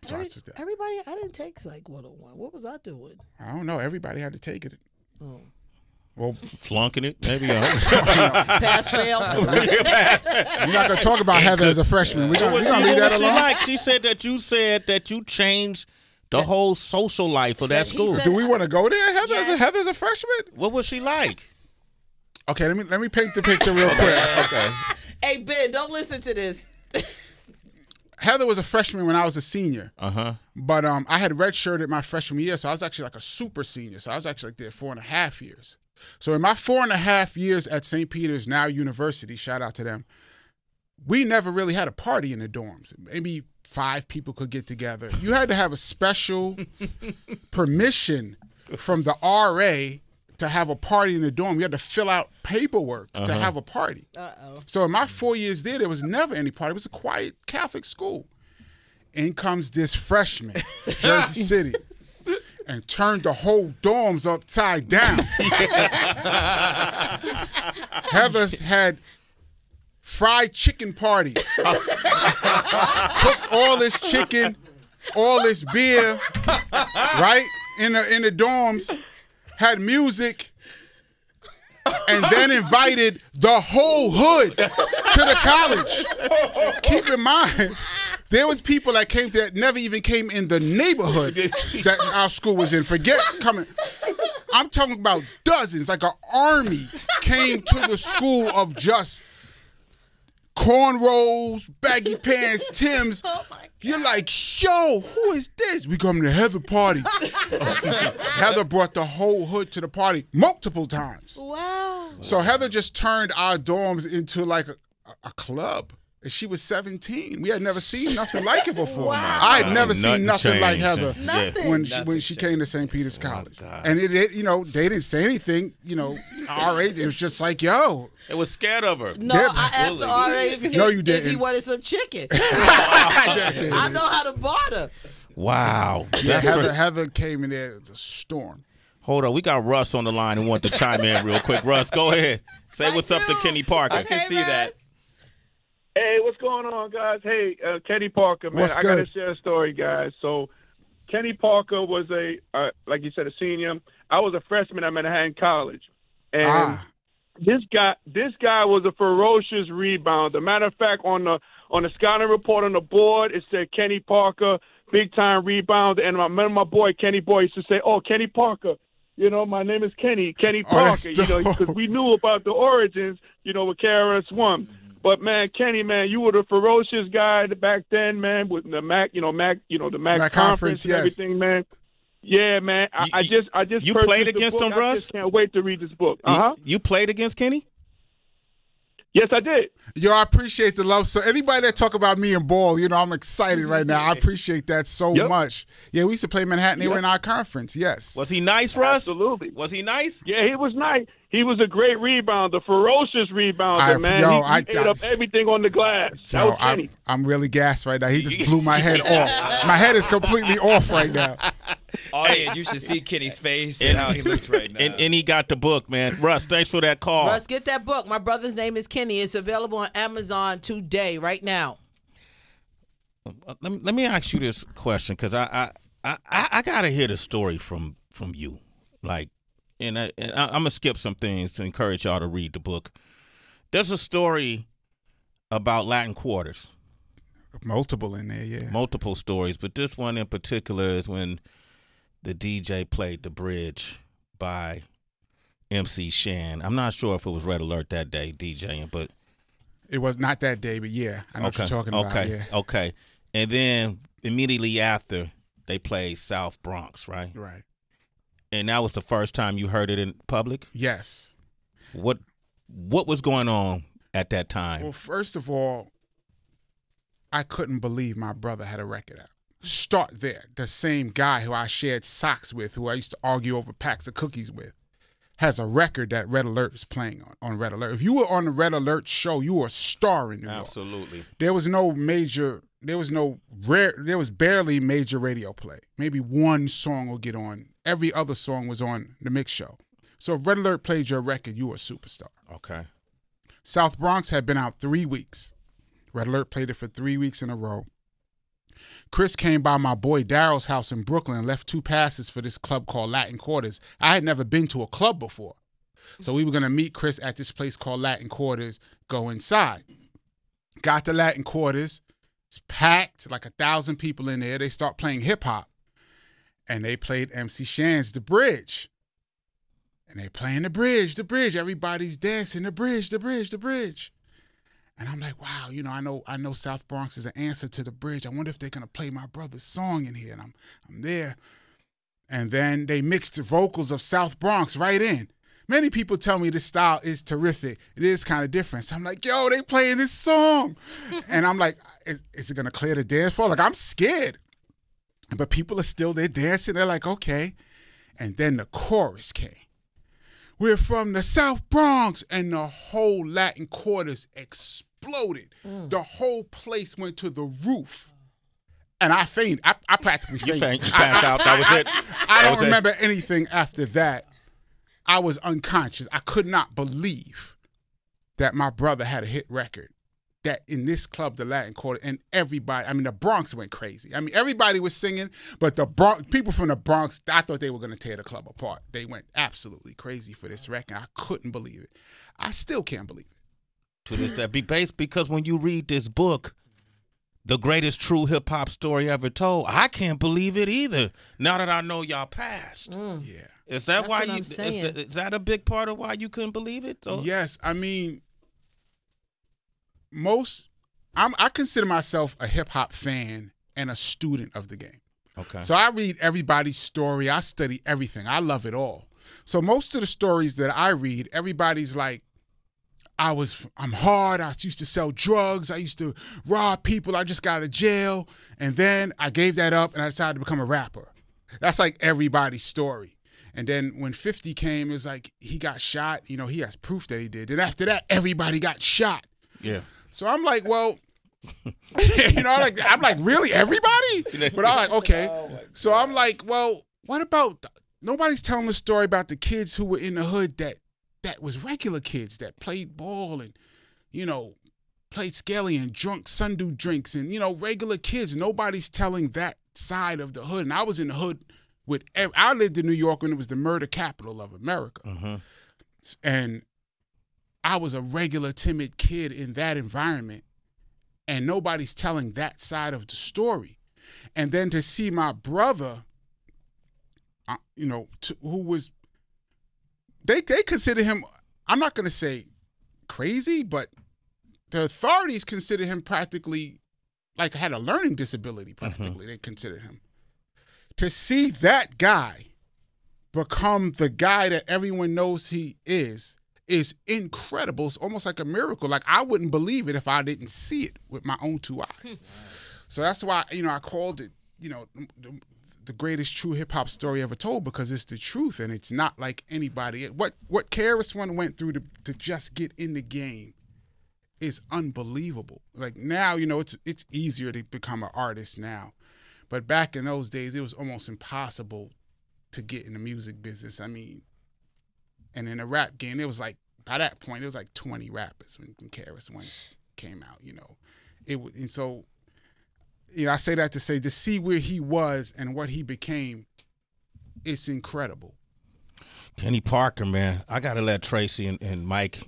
So Everybody, I didn't take Psych 101. What was I doing? I don't know. Everybody had to take it. Oh. Well, flunking it, maybe. Pass fail. We're not going to talk about Heather as a freshman. We're going to leave that alone. She said that you changed the whole social life of that school. Do we want to go there, Heather? Yes. Heather's a freshman? What was she like? Okay, let me paint the picture real quick. Okay. Hey, Ben, don't listen to this. Heather was a freshman when I was a senior. But I had redshirted my freshman year, so I was actually like a super senior. So I was actually like there 4.5 years. So in my 4.5 years at St. Peter's, now university, shout out to them, we never really had a party in the dorms. Maybe 5 people could get together. You had to have a special permission from the RA to have a party in the dorm. You had to fill out paperwork to have a party. So in my 4 years there was never any party. It was a quiet Catholic school. In comes this freshman, Jersey City, and turned the whole dorms upside down. Heather had fried chicken party. Cooked all this chicken, all this beer, right? In the dorms, had music, and then invited the whole hood to the college. Keep in mind, there was people that came that never even came in the neighborhood that our school was in. Forget coming. I'm talking about dozens, like an army came to the school of just cornrows, baggy pants, Timbs. You're like, yo, who is this? We come to Heather party. Heather brought the whole hood to the party multiple times. Wow. So Heather just turned our dorms into like a club. And she was 17. We had never seen nothing like it before. Wow. I had never seen nothing like Heather when she came to St. Peter's College. And it, they didn't say anything. Our age, it was just like, yo. It was scared of her. No, I asked the RA if he wanted some chicken. I know how to barter. Wow. Yeah, Heather came in there. It was a storm. Hold on. We got Russ on the line and want to chime in real quick. Russ, go ahead. Say what's up to Kenny Parker. I can see that. Hey, what's going on, guys? Hey, Kenny Parker, man. What's I got to share a story, guys. So, Kenny Parker was like you said, a senior. I was a freshman at Manhattan College. And this guy was a ferocious rebounder. Matter of fact, on the scouting report on the board, it said Kenny Parker, big-time rebounder. And I remember my boy, Kenny Boy, used to say, oh, Kenny Parker. My name is Kenny Parker, because we knew about the origins, with KRS-One. But man, Kenny, man, you were the ferocious guy back then, man, with the MAC, the MAC conference and everything, man. Yeah, man. I just you played against him, Russ? I just can't wait to read this book. You played against Kenny? Yes, I did. Yo, I appreciate the love. So anybody that talk about me and ball, I'm excited right now. I appreciate that so much. Yeah, we used to play Manhattan. They were in our conference. Yes. Was he nice, Russ? Absolutely. Was he nice? Yeah, he was nice. He was a great rebounder, ferocious rebounder, man. He ate up everything on the glass. That was Kenny. I'm really gassed right now. He just blew my head off. My head is completely off right now. Audience, you should see Kenny's face and how he looks right now. And he got the book, man. Russ, thanks for that call. Russ, get that book. My brother's name is Kenny. It's available on Amazon today, right now. Let me ask you this question, because I gotta hear the story from you, like. And I'm going to skip some things to encourage y'all to read the book. There's a story about Latin Quarters. Multiple in there, yeah. Multiple stories, but this one in particular is when the DJ played The Bridge by MC Shan. I'm not sure if it was Red Alert that day, DJing, but... It was not that day, but yeah, I know what you're talking about. Yeah. Okay. And then immediately after, they played South Bronx, right? Right. And that was the first time you heard it in public? Yes. What was going on at that time? Well, first of all, I couldn't believe my brother had a record out. Start there. The same guy who I shared socks with, who I used to argue over packs of cookies with, has a record that Red Alert is playing on Red Alert. If you were on the Red Alert show, you were a star in New York. Absolutely. There was barely major radio play. Maybe one song will get on. Every other song was on the mix show. So if Red Alert played your record, you were a superstar. Okay. South Bronx had been out 3 weeks. Red Alert played it for 3 weeks in a row. Chris came by my boy Daryl's house in Brooklyn and left 2 passes for this club called Latin Quarters. I had never been to a club before. So we were going to meet Chris at this place called Latin Quarters, go inside. Got to Latin Quarters. It's packed, like 1,000 people in there. They start playing hip-hop. And they played MC Shan's The Bridge. And they playing the bridge. Everybody's dancing, the bridge. And I'm like, wow, you know, I know South Bronx is an answer to the bridge. I wonder if they're going to play my brother's song in here. And I'm there. And then they mixed the vocals of South Bronx right in. Many people tell me this style is terrific. It is kind of different. So I'm like, yo, they playing this song. And I'm like, is it going to clear the dance floor? Like, I'm scared. But people are still there dancing. They're like, okay. And then the chorus came. We're from the South Bronx. And the whole Latin Quarters exploded. The whole place went to the roof. And I fainted. I practically fainted. You passed out. That was it. I don't remember anything after that. I was unconscious. I could not believe that my brother had a hit record. That in this club, the Latin Quarter, and everybody, I mean, the Bronx went crazy. I mean, everybody was singing, but the people from the Bronx, I thought they were going to tear the club apart. They went absolutely crazy for this record. I couldn't believe it. I still can't believe it. To this, that be based because when you read this book, the greatest true hip hop story ever told, I can't believe it either. Now that I know y'all passed. Yeah. Is that That's why what you? I'm saying. Is that a big part of why you couldn't believe it? Or? Yes, I mean, I consider myself a hip hop fan and a student of the game. Okay. So I read everybody's story. I study everything. I love it all. So most of the stories that I read, everybody's like, I'm hard. I used to sell drugs. I used to rob people. I just got out of jail. And then I gave that up and I decided to become a rapper. That's like everybody's story. And then when 50 came, it was like he got shot. You know, he has proof that he did. And after that, everybody got shot. Yeah. So I'm like, well, you know, I'm like, really, everybody? But I'm like, okay. So I'm like, well, what about, nobody's telling the story about the kids who were in the hood that was regular kids that played ball and, you know, played skelly and drunk sundew drinks and, you know, regular kids. Nobody's telling that side of the hood. And I was in the hood I lived in New York when it was the murder capital of America. Mm-hmm. And I was a regular timid kid in that environment. And nobody's telling that side of the story. And then to see my brother, you know, who was, they consider him, I'm not going to say crazy, but the authorities consider him practically, like had a learning disability practically. Mm-hmm. They considered him. To see that guy become the guy that everyone knows he is incredible. It's almost like a miracle. Like, I wouldn't believe it if I didn't see it with my own 2 eyes. So that's why, you know, I called it, you know, the greatest true hip-hop story ever told, because it's the truth, and it's not like anybody. What KRS-One went through to just get in the game is unbelievable. Like, now, you know, it's easier to become an artist now. But back in those days, it was almost impossible to get in the music business. I mean, and in the rap game, it was like, by that point, it was like 20 rappers when KRS-One came out, you know. And so, you know, I say that to say, to see where he was and what he became, it's incredible. Kenny Parker, man, I got to let Tracy and Mike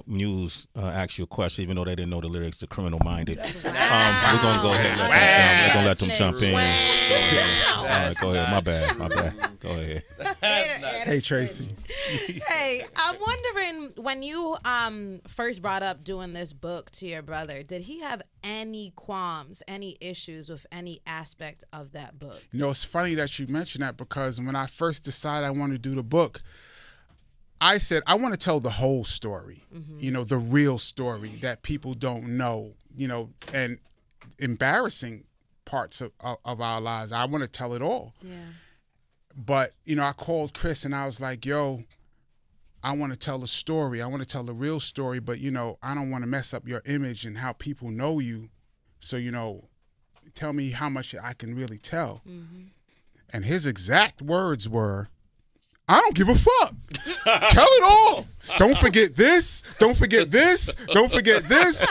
Muse ask you a question, even though they didn't know the lyrics to Criminal Minded. We're going to go ahead and let them jump in. All right, go ahead. My bad. Go ahead. Hey, Tracy. Hey, I'm wondering, when you first brought up doing this book to your brother, did he have any qualms, any issues with any aspect of that book? You know, it's funny that you mentioned that, because when I first decided I wanted to do the book, I said, I want to tell the whole story, you know, the real story that people don't know, you know, and embarrassing parts of our lives. I want to tell it all. Yeah. But, you know, I called Chris and I was like, yo, I want to tell the story. I want to tell the real story, but, you know, I don't want to mess up your image and how people know you. So, you know, tell me how much I can really tell. Mm-hmm. And his exact words were, I don't give a fuck. Tell it all. Don't forget this. Don't forget this. Don't forget this.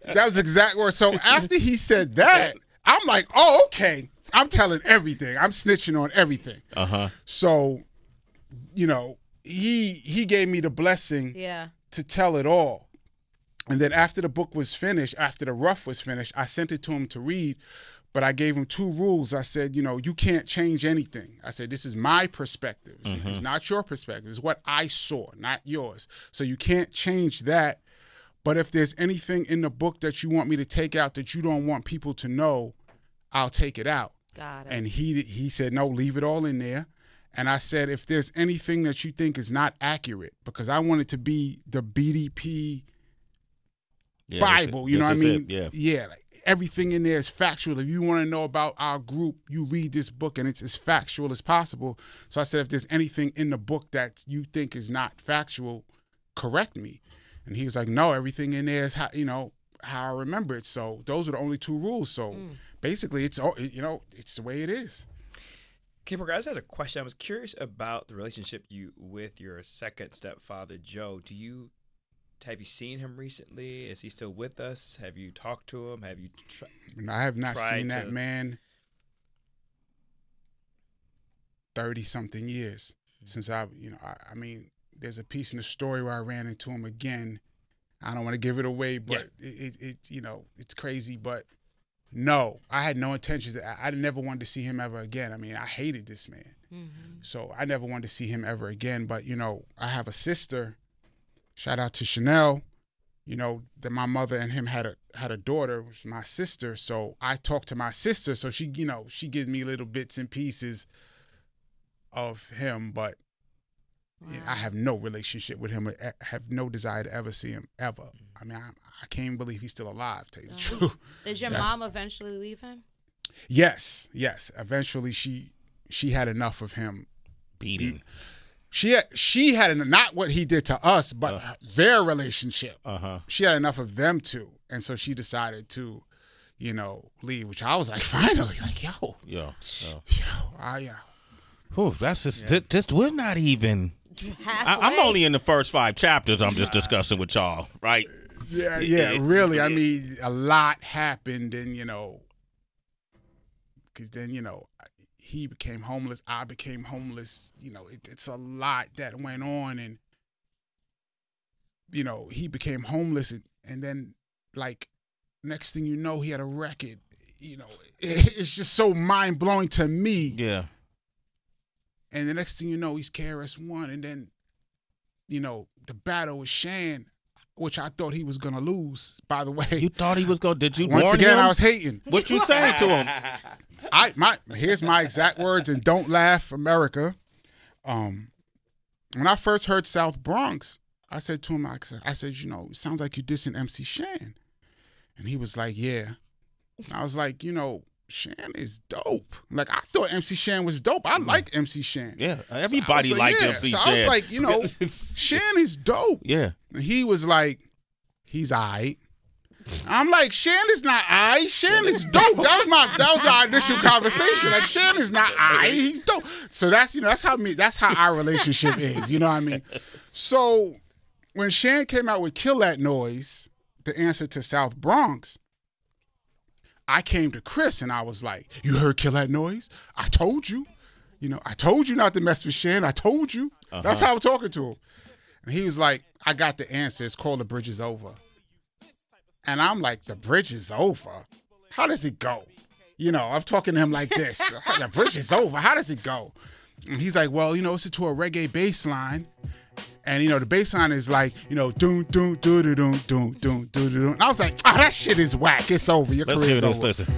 That was the exact word. So after he said that, I'm like, oh, okay. I'm telling everything. I'm snitching on everything. So, you know, he gave me the blessing to tell it all. And then after the book was finished, after the rough was finished, I sent it to him to read. But I gave him 2 rules. I said, you know, you can't change anything. I said, this is my perspective. It's not your perspective. It's what I saw, not yours. So you can't change that. But if there's anything in the book that you want me to take out that you don't want people to know, I'll take it out. Got it. And he said, no, leave it all in there. And I said, if there's anything that you think is not accurate, because I want it to be the BDP Bible, you know what I mean? Yeah, like, everything in there is factual. If you want to know about our group, you read this book and it's as factual as possible. So I said, if there's anything in the book that you think is not factual, correct me. And he was like, no, everything in there is how, you know, how I remember it. So those are the only 2 rules. So basically it's, you know, it's the way it is. K-Park, I just had a question. I was curious about the relationship you with your second stepfather, Joe. Have you seen him recently? Is he still with us? Have you talked to him? Have you I have not seen that man 30-something years since I mean, there's a piece in the story where I ran into him again. I don't want to give it away, but it you know, it's crazy. But no, I had no intentions. I never wanted to see him ever again. I mean, I hated this man. So I never wanted to see him ever again. But, you know, I have a sister. Shout out to Chanel, you know, that my mother and him had a daughter, which was my sister. So I talked to my sister. So she, you know, she gives me little bits and pieces of him, but you know, I have no relationship with him. I have no desire to ever see him ever. I mean, I can't believe he's still alive, to tell you the truth. Did your mom eventually leave him? Yes. Eventually she had enough of him beating. She had not what he did to us, but their relationship. She had enough of them too, and so she decided to, you know, leave. Which I was like, finally, like, yo. That's just we're not even. I'm only in the first 5 chapters. I'm just discussing with y'all, right? Yeah, really. I mean, a lot happened, and you know, because then you know. He became homeless. I became homeless. You know, it's a lot that went on. And, you know, he became homeless. And then, like, next thing you know, he had a record. You know, it's just so mind-blowing to me. Yeah. And the next thing you know, he's KRS-One. And then, you know, the battle with Shan, which I thought he was going to lose, by the way. You thought he was going to? Did you Once warn again, him? I was hating. What you saying to him? Here's my exact words, and don't laugh, America. When I first heard South Bronx, I said to him, I said, you know, it sounds like you dissing MC Shan. And he was like, yeah. And I was like, you know, Shan is dope. Like, I thought MC Shan was dope. I like MC Shan. Yeah, everybody liked MC Shan. So I was like, you know, Shan is dope. Yeah. And he was like, he's all right. I'm like, Shan is not I. Shan is dope. That was our initial conversation. Like, Shan is not I. He's dope. So that's, you know, that's how our relationship is. You know what I mean? So when Shan came out with Kill That Noise, the answer to South Bronx, I came to Chris and I was like, you heard Kill That Noise? I told you. You know, I told you not to mess with Shan. I told you. That's how I'm talking to him. And he was like, I got the answer. It's called The Bridge Is Over. And I'm like, the bridge is over? How does it go? You know, I'm talking to him like this. The bridge is over. How does it go? And he's like, well, you know, it's to a reggae bass line. And, you know, the bass line is like, you know, doom, doom, doo, doo, doom, doom, doom, doo, doo, doom. And I was like, oh, that shit is whack. It's over. Your career's over. Let's hear this. Listen.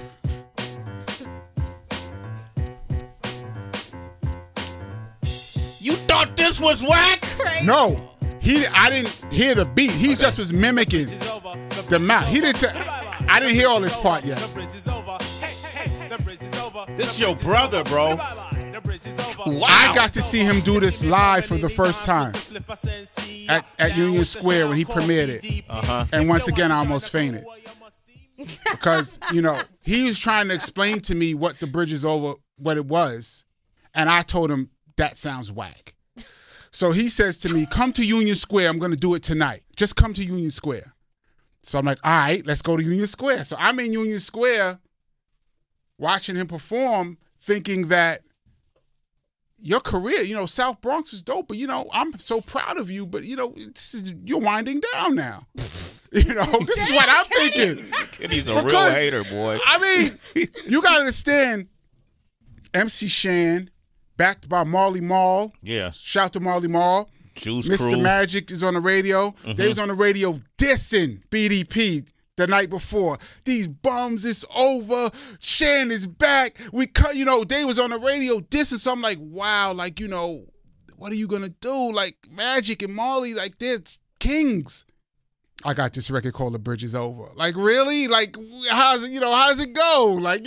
You thought this was whack? No. I didn't hear the beat. He just was mimicking the mouth. I didn't hear all this part yet. This is your brother, bro. Wow. I got to see him do this live for the first time at Union Square when he premiered it. And once again, I almost fainted. Because, you know, he was trying to explain to me what The Bridge Is Over, what it was. And I told him, that sounds whack. So he says to me, come to Union Square. I'm going to do it tonight. Just come to Union Square. So I'm like, all right, let's go to Union Square. So I'm in Union Square watching him perform, thinking that your career, South Bronx was dope, but, I'm so proud of you, but, you're winding down now. This is what I'm thinking. He's a real hater, boy. I mean, you got to understand, MC Shan, backed by Marley Marl. Yes. Shout to Marley Marl. Juice Mr. Crew. Magic is on the radio. They was on the radio dissing BDP the night before. These bums, it's over. Shan is back. We cut, they was on the radio dissing. So I'm like, wow, like, what are you going to do? Like, Magic and Marley, like, they're kings. I got this record called The Bridge Is Over. Like, really? Like, how does it go? Like,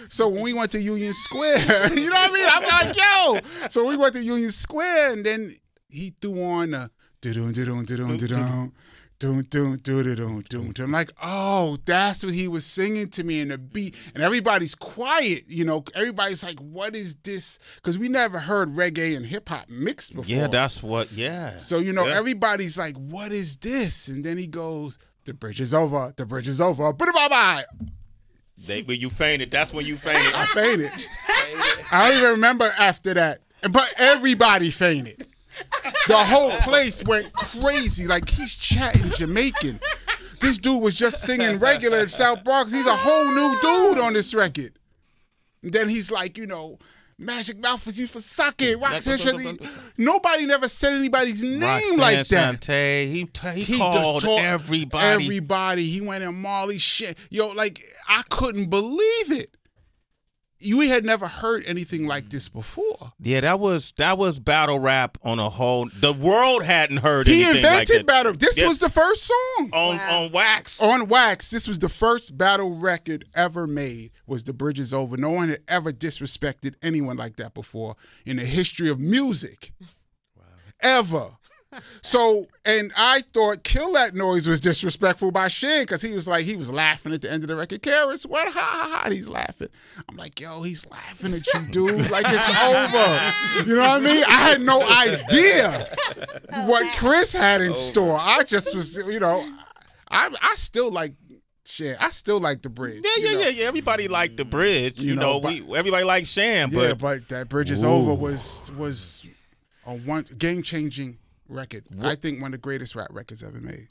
So when we went to Union Square, you know what I mean? I'm like, yo. So we went to Union Square, and then he threw on the I'm like, oh, that's what he was singing to me in the beat. And everybody's quiet, Everybody's like, what is this? Because we never heard reggae and hip-hop mixed before. Yeah, that's what, yeah. So, everybody's like, what is this? And then he goes, the bridge is over. The bridge is over. Bye-bye. When you fainted, that's when you fainted. I fainted. I don't even remember after that. But everybody fainted. The whole place went crazy. Like, he's chatting Jamaican. This dude was just singing regular in South Bronx. He's a whole new dude on this record. And then he's like, Magic Mouth is used for sake. Roxanne. Nobody never said anybody's name Roxanne like that. Shante, he called everybody. Everybody. He went in Marley shit. Like, I couldn't believe it. We had never heard anything like this before. Yeah, that was battle rap on a whole. The world hadn't heard anything like that. He invented battle. This was the first song on wax. On wax, this was the first battle record ever made. Was The Bridge Is Over. No one had ever disrespected anyone like that before in the history of music, ever. So, and I thought Kill That Noise was disrespectful by Shan because he was laughing at the end of the record. KRS-One, ha ha ha, and he's laughing. I'm like, yo, he's laughing at you, dude. Like, it's over. You know what I mean? I had no idea what Chris had in store. I just was, I still like Shan. I still like The Bridge. Yeah. Everybody liked The Bridge. Everybody liked Shan. Yeah, but That Bridge Is Over was a game-changing record. I think one of the greatest rap records ever made.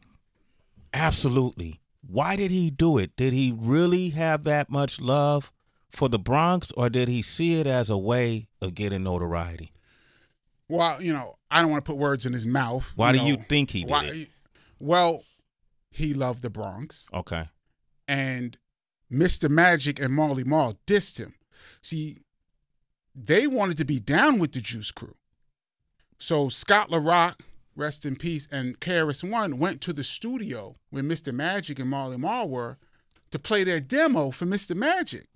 Absolutely. Why did he do it? Did he really have that much love for the Bronx, or did he see it as a way of getting notoriety? Well, I don't want to put words in his mouth. Why do you think he did it? Well, he loved the Bronx. Okay. And Mr. Magic and Marley Marl dissed him. See, they wanted to be down with the Juice Crew. So Scott LaRock, rest in peace, and KRS-One went to the studio where Mr. Magic and Marley Marl were to play their demo for Mr. Magic.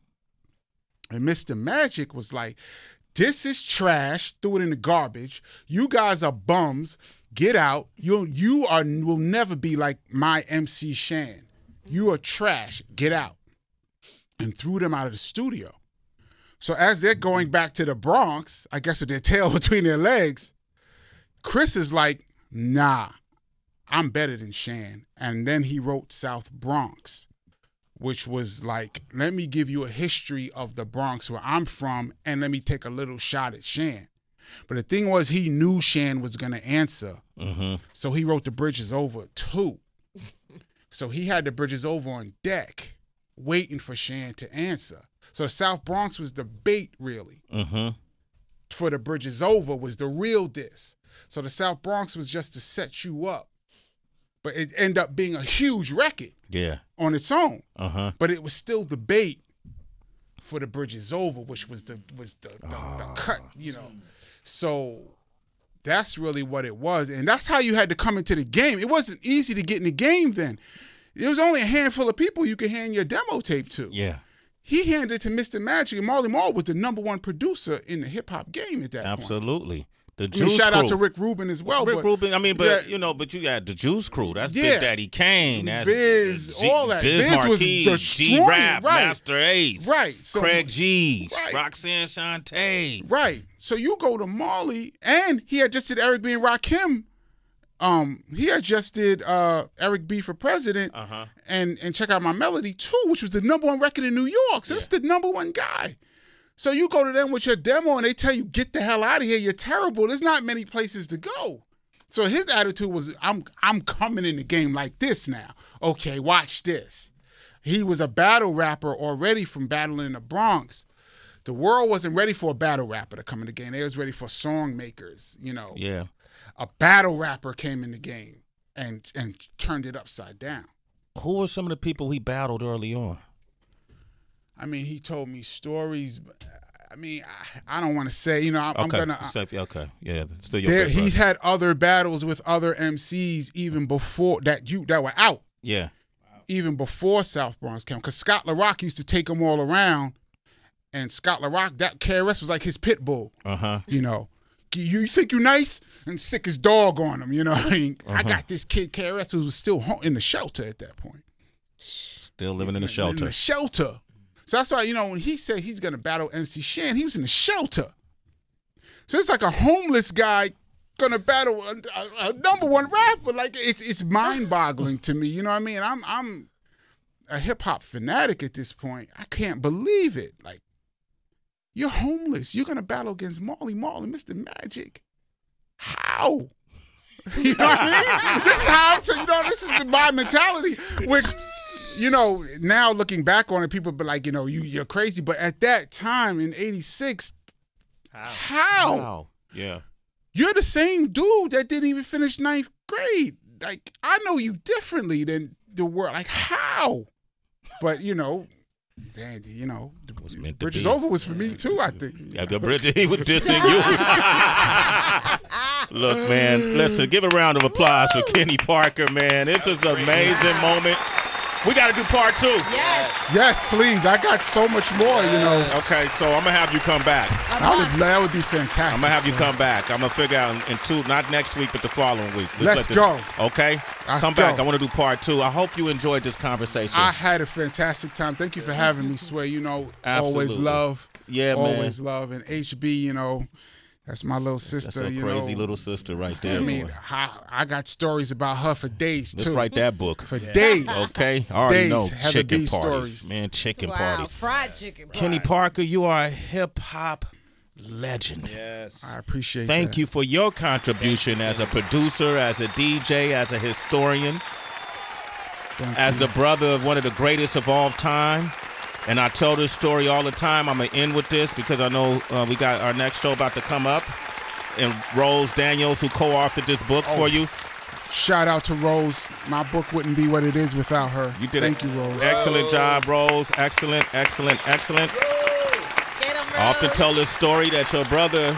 And Mr. Magic was like, this is trash, threw it in the garbage. You guys are bums. Get out. You will never be like my MC Shan. You are trash. Get out. And threw them out of the studio. So as they're going back to the Bronx, I guess with their tail between their legs, Chris is like, nah, I'm better than Shan. And then he wrote South Bronx, which was like, let me give you a history of the Bronx where I'm from, and let me take a little shot at Shan. But the thing was, he knew Shan was going to answer. Mm-hmm. So he wrote The Bridge Is Over too. So he had The Bridge Is Over on deck, waiting for Shan to answer. So South Bronx was the bait, really. Mm-hmm. For The Bridge Is Over was the real diss. So the South Bronx was just to set you up. But it ended up being a huge record on its own. Uh-huh. But it was still the bait for The Bridge Is Over, which was the cut, So that's really what it was. And that's how you had to come into the game. It wasn't easy to get in the game then. There was only a handful of people you could hand your demo tape to. Yeah. He handed it to Mr. Magic, and Marley Marl was the #1 producer in the hip-hop game at that point. Absolutely. Shout out to Rick Rubin as well. But you got the Juice Crew. That's Big Daddy Kane. That's Biz, all that. Biz Marquis, was G-Rap, right. Master Ace. Right. So, Craig G. Right. Roxanne Shante. Right. So you go to Marley, and he had just did Eric B. and Rakim. He had just did Eric B. for President, and Check Out My Melody too, which was the #1 record in New York. So that's the #1 guy. So you go to them with your demo, and they tell you, get the hell out of here. You're terrible. There's not many places to go. So his attitude was, I'm coming in the game like this now. Okay, watch this. He was a battle rapper already from battling in the Bronx. The world wasn't ready for a battle rapper to come in the game. They was ready for song makers, you know. Yeah. A battle rapper came in the game and turned it upside down. Who were some of the people he battled early on? I mean, he told me stories. I mean, I don't want to say, you know, I'm going to. Okay. Yeah. Still your he had other battles with other MCs even before that were out. Yeah. Even before South Bronx came. Because Scott LaRock used to take them all around. And Scott LaRock, that KRS was like his pit bull. You know, you think you nice? And sick his dog on him, you know what I mean? I got this kid KRS who was still in the shelter at that point. Still living in the shelter. In the shelter. So that's why, you know, when he said he's going to battle MC Shan, he was in the shelter. So it's like a homeless guy going to battle a #1 rapper. Like, it's mind-boggling to me, you know what I mean? I'm a hip-hop fanatic at this point. I can't believe it. Like, you're homeless. You're going to battle against Marley Marl and Mr. Magic. How? You know what I mean? This is how you know, this is my mentality, which, you know, now looking back on it, people be like, you know, you're crazy. But at that time in '86, how? Yeah. You're the same dude that didn't even finish 9th grade. Like, I know you differently than the world. Like, how? But, you know, Dandy, you know, Bridge is Over was for me too, I think. Yeah, the Bridge, he was dissing you. Look, man, listen, give a round of applause for Kenny Parker, man. This is an amazing moment. We got to do part 2. Yes, please. I got so much more, you know. Okay, so I'm going to have you come back. That would be fantastic. I'm going to have you come back. I'm going to figure out in 2, not next week, but the following week. Let's go. Okay? Come back. I want to do part 2. I hope you enjoyed this conversation. I had a fantastic time. Thank you for having me, Sway. You know, always love. Yeah, man. Always love. And HB, you know, that's my little sister. That's a crazy little sister right there. I mean, I got stories about her for days, too. Let's write that book. For days. Okay? I already know. Heather Chicken B parties. stories. Man, chicken Wow, parties. fried chicken parties. Kenny Parker, you are a hip-hop legend. Yes. I appreciate Thank that. you for your contribution as a producer, as a DJ, as a historian, as the brother of one of the greatest of all time. And I tell this story all the time. I'm going to end with this because I know we got our next show about to come up. And Rose Daniels, who co-authored this book for you. Shout out to Rose. My book wouldn't be what it is without her. You did Thank you, Rose. Excellent job, Rose. Excellent. I often tell this story that your brother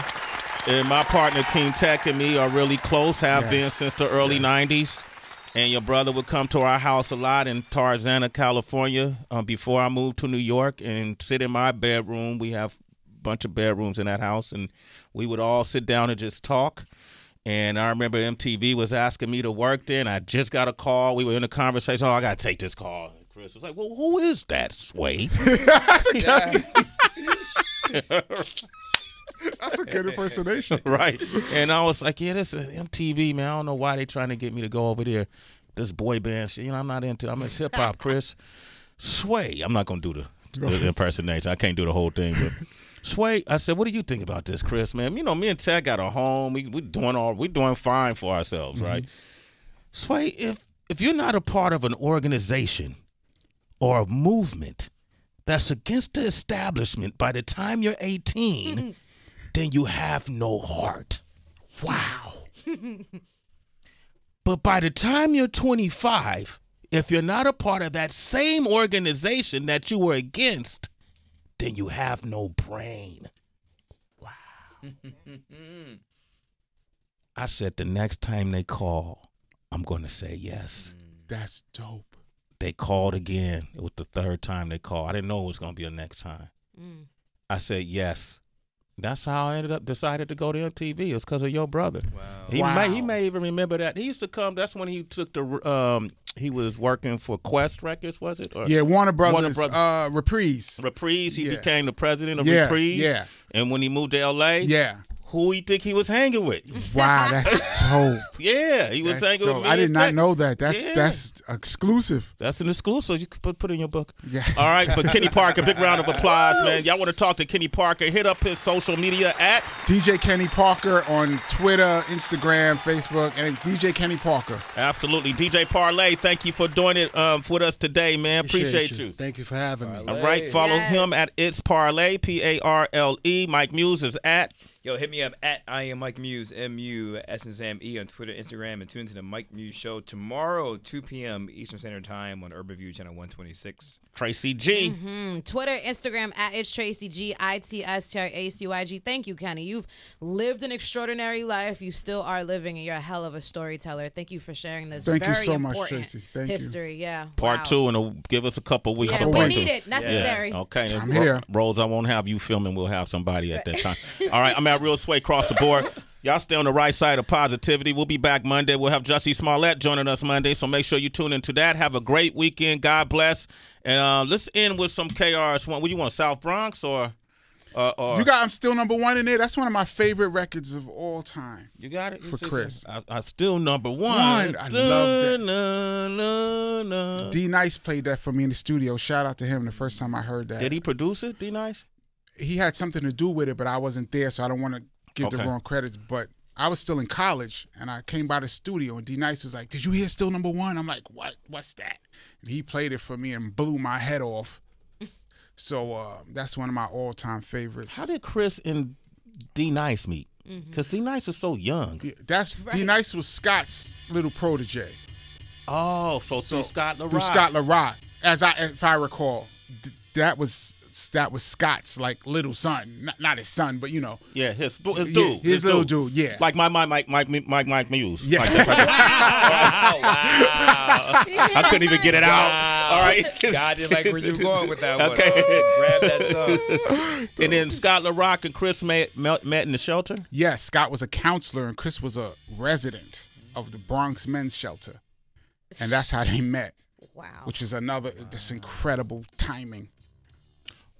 and my partner, King Tech, and me are really close, have been since the early 90s. And your brother would come to our house a lot in Tarzana, California, before I moved to New York, and sit in my bedroom. We have a bunch of bedrooms in that house, and we would all sit down and just talk. And I remember MTV was asking me to work there, and I just got a call. We were in a conversation. Oh, I got to take this call. And Chris was like, well, who is that, Sway? That's a good impersonation. Right. And I was like, yeah, this is MTV, man. I don't know why they trying to get me to go over there. This boy band shit. You know, I'm not into it. I'm into hip-hop, Chris. Sway. I'm not going to do the impersonation. I can't do the whole thing. But Sway, I said, what do you think about this, Chris, man? You know, me and Ted got a home. We doing fine for ourselves, right? Sway, if you're not a part of an organization or a movement that's against the establishment by the time you're 18, then you have no heart. Wow. But by the time you're 25, if you're not a part of that same organization that you were against, then you have no brain. Wow. I said the next time they call, I'm going to say yes. That's dope. They called again. It was the third time they called. I didn't know it was going to be the next time. I said yes. That's how I ended up decided to go to MTV. It was because of your brother. Wow. He may even remember that. He used to come. That's when he took the. He was working for Quest Records, was it? Or, yeah, Warner Brothers. Reprise. Reprise. He Yeah. became the president of Yeah, Reprise. yeah. And when he moved to LA, Yeah. who you think he was hanging with? Wow, that's dope. Yeah, he was That's hanging dope. with me. I did and not Tech. know that. That's Yeah. that's exclusive. That's an exclusive. You can put in your book. Yeah. All right, but Kenny Parker, big round of applause, man. Y'all want to talk to Kenny Parker? Hit up his social media at DJ Kenny Parker on Twitter, Instagram, Facebook, and DJ Kenny Parker. absolutely DJ Parlay. Thank you for doing it with us today, man. Appreciate you. Thank you for having me. All right, follow Yes. him at It's Parlay, Parle. Mike Muse is at. Yo, hit me up at I am Mike Muse, MUSSAME on Twitter, Instagram, and tune into the Mike Muse Show tomorrow, 2 p.m. Eastern Standard Time on Urban View Channel 126. Tracy G. Twitter, Instagram at It's Tracy G, ITSTRACYG. Thank you, Kenny. You've lived an extraordinary life. You still are living, and you're a hell of a storyteller. Thank you for sharing this Thank you very so much, important Tracy. Thank you. history. Yeah. Part Wow. 2, and it'll give us a couple weeks. Yeah, to we work need through. it. Necessary. Yeah. Okay. I'm here. Rose, I won't have you filming. We'll have somebody at that time. All right. I'm at Real Sway across the board. Y'all stay on the right side of positivity. We'll be back Monday. We'll have Jussie Smollett joining us Monday, so make sure you tune into that. Have a great weekend. God bless. And let's end with some KRS-One. What do you want, South Bronx or You got I'm Still Number One in there. That's one of my favorite records of all time. you got it? For Chris. I still number one. I love that. that. D Nice played that for me in the studio. Shout out to him the first time I heard that. Did he produce it, D Nice? He had something to do with it, but I wasn't there, so I don't want to give the Okay. wrong credits. But I was still in college, and I came by the studio, and D Nice was like, "Did you hear Still Number One?" I'm like, "What? What's that?" And he played it for me and blew my head off. So that's one of my all-time favorites. How did Chris and D Nice meet? Because D Nice was so young. Yeah, D Nice was Scott's little protege. Oh, so through Scott LaRock. Through Scott LaRock, if I recall, that was Scott's like little son, not his son, but you know. Yeah, his dude. Yeah, his little dude. Yeah, Like my Mike Muse. Yeah. Like that. Wow. I couldn't even get it out. All right. God didn't like where you were going with that one. Okay. Grab that tongue. And then Scott LaRock and Chris met in the shelter. yes. Scott was a counselor and Chris was a resident of the Bronx Men's Shelter, and that's how they met. Wow. Which is another this incredible timing.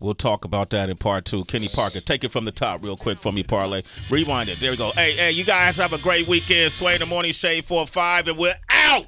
We'll talk about that in part 2. Kenny Parker, take it from the top real quick for me, Parlay. Rewind it. There we go. Hey, you guys have a great weekend. Sway in the Morning Shade 4-5, and we're out.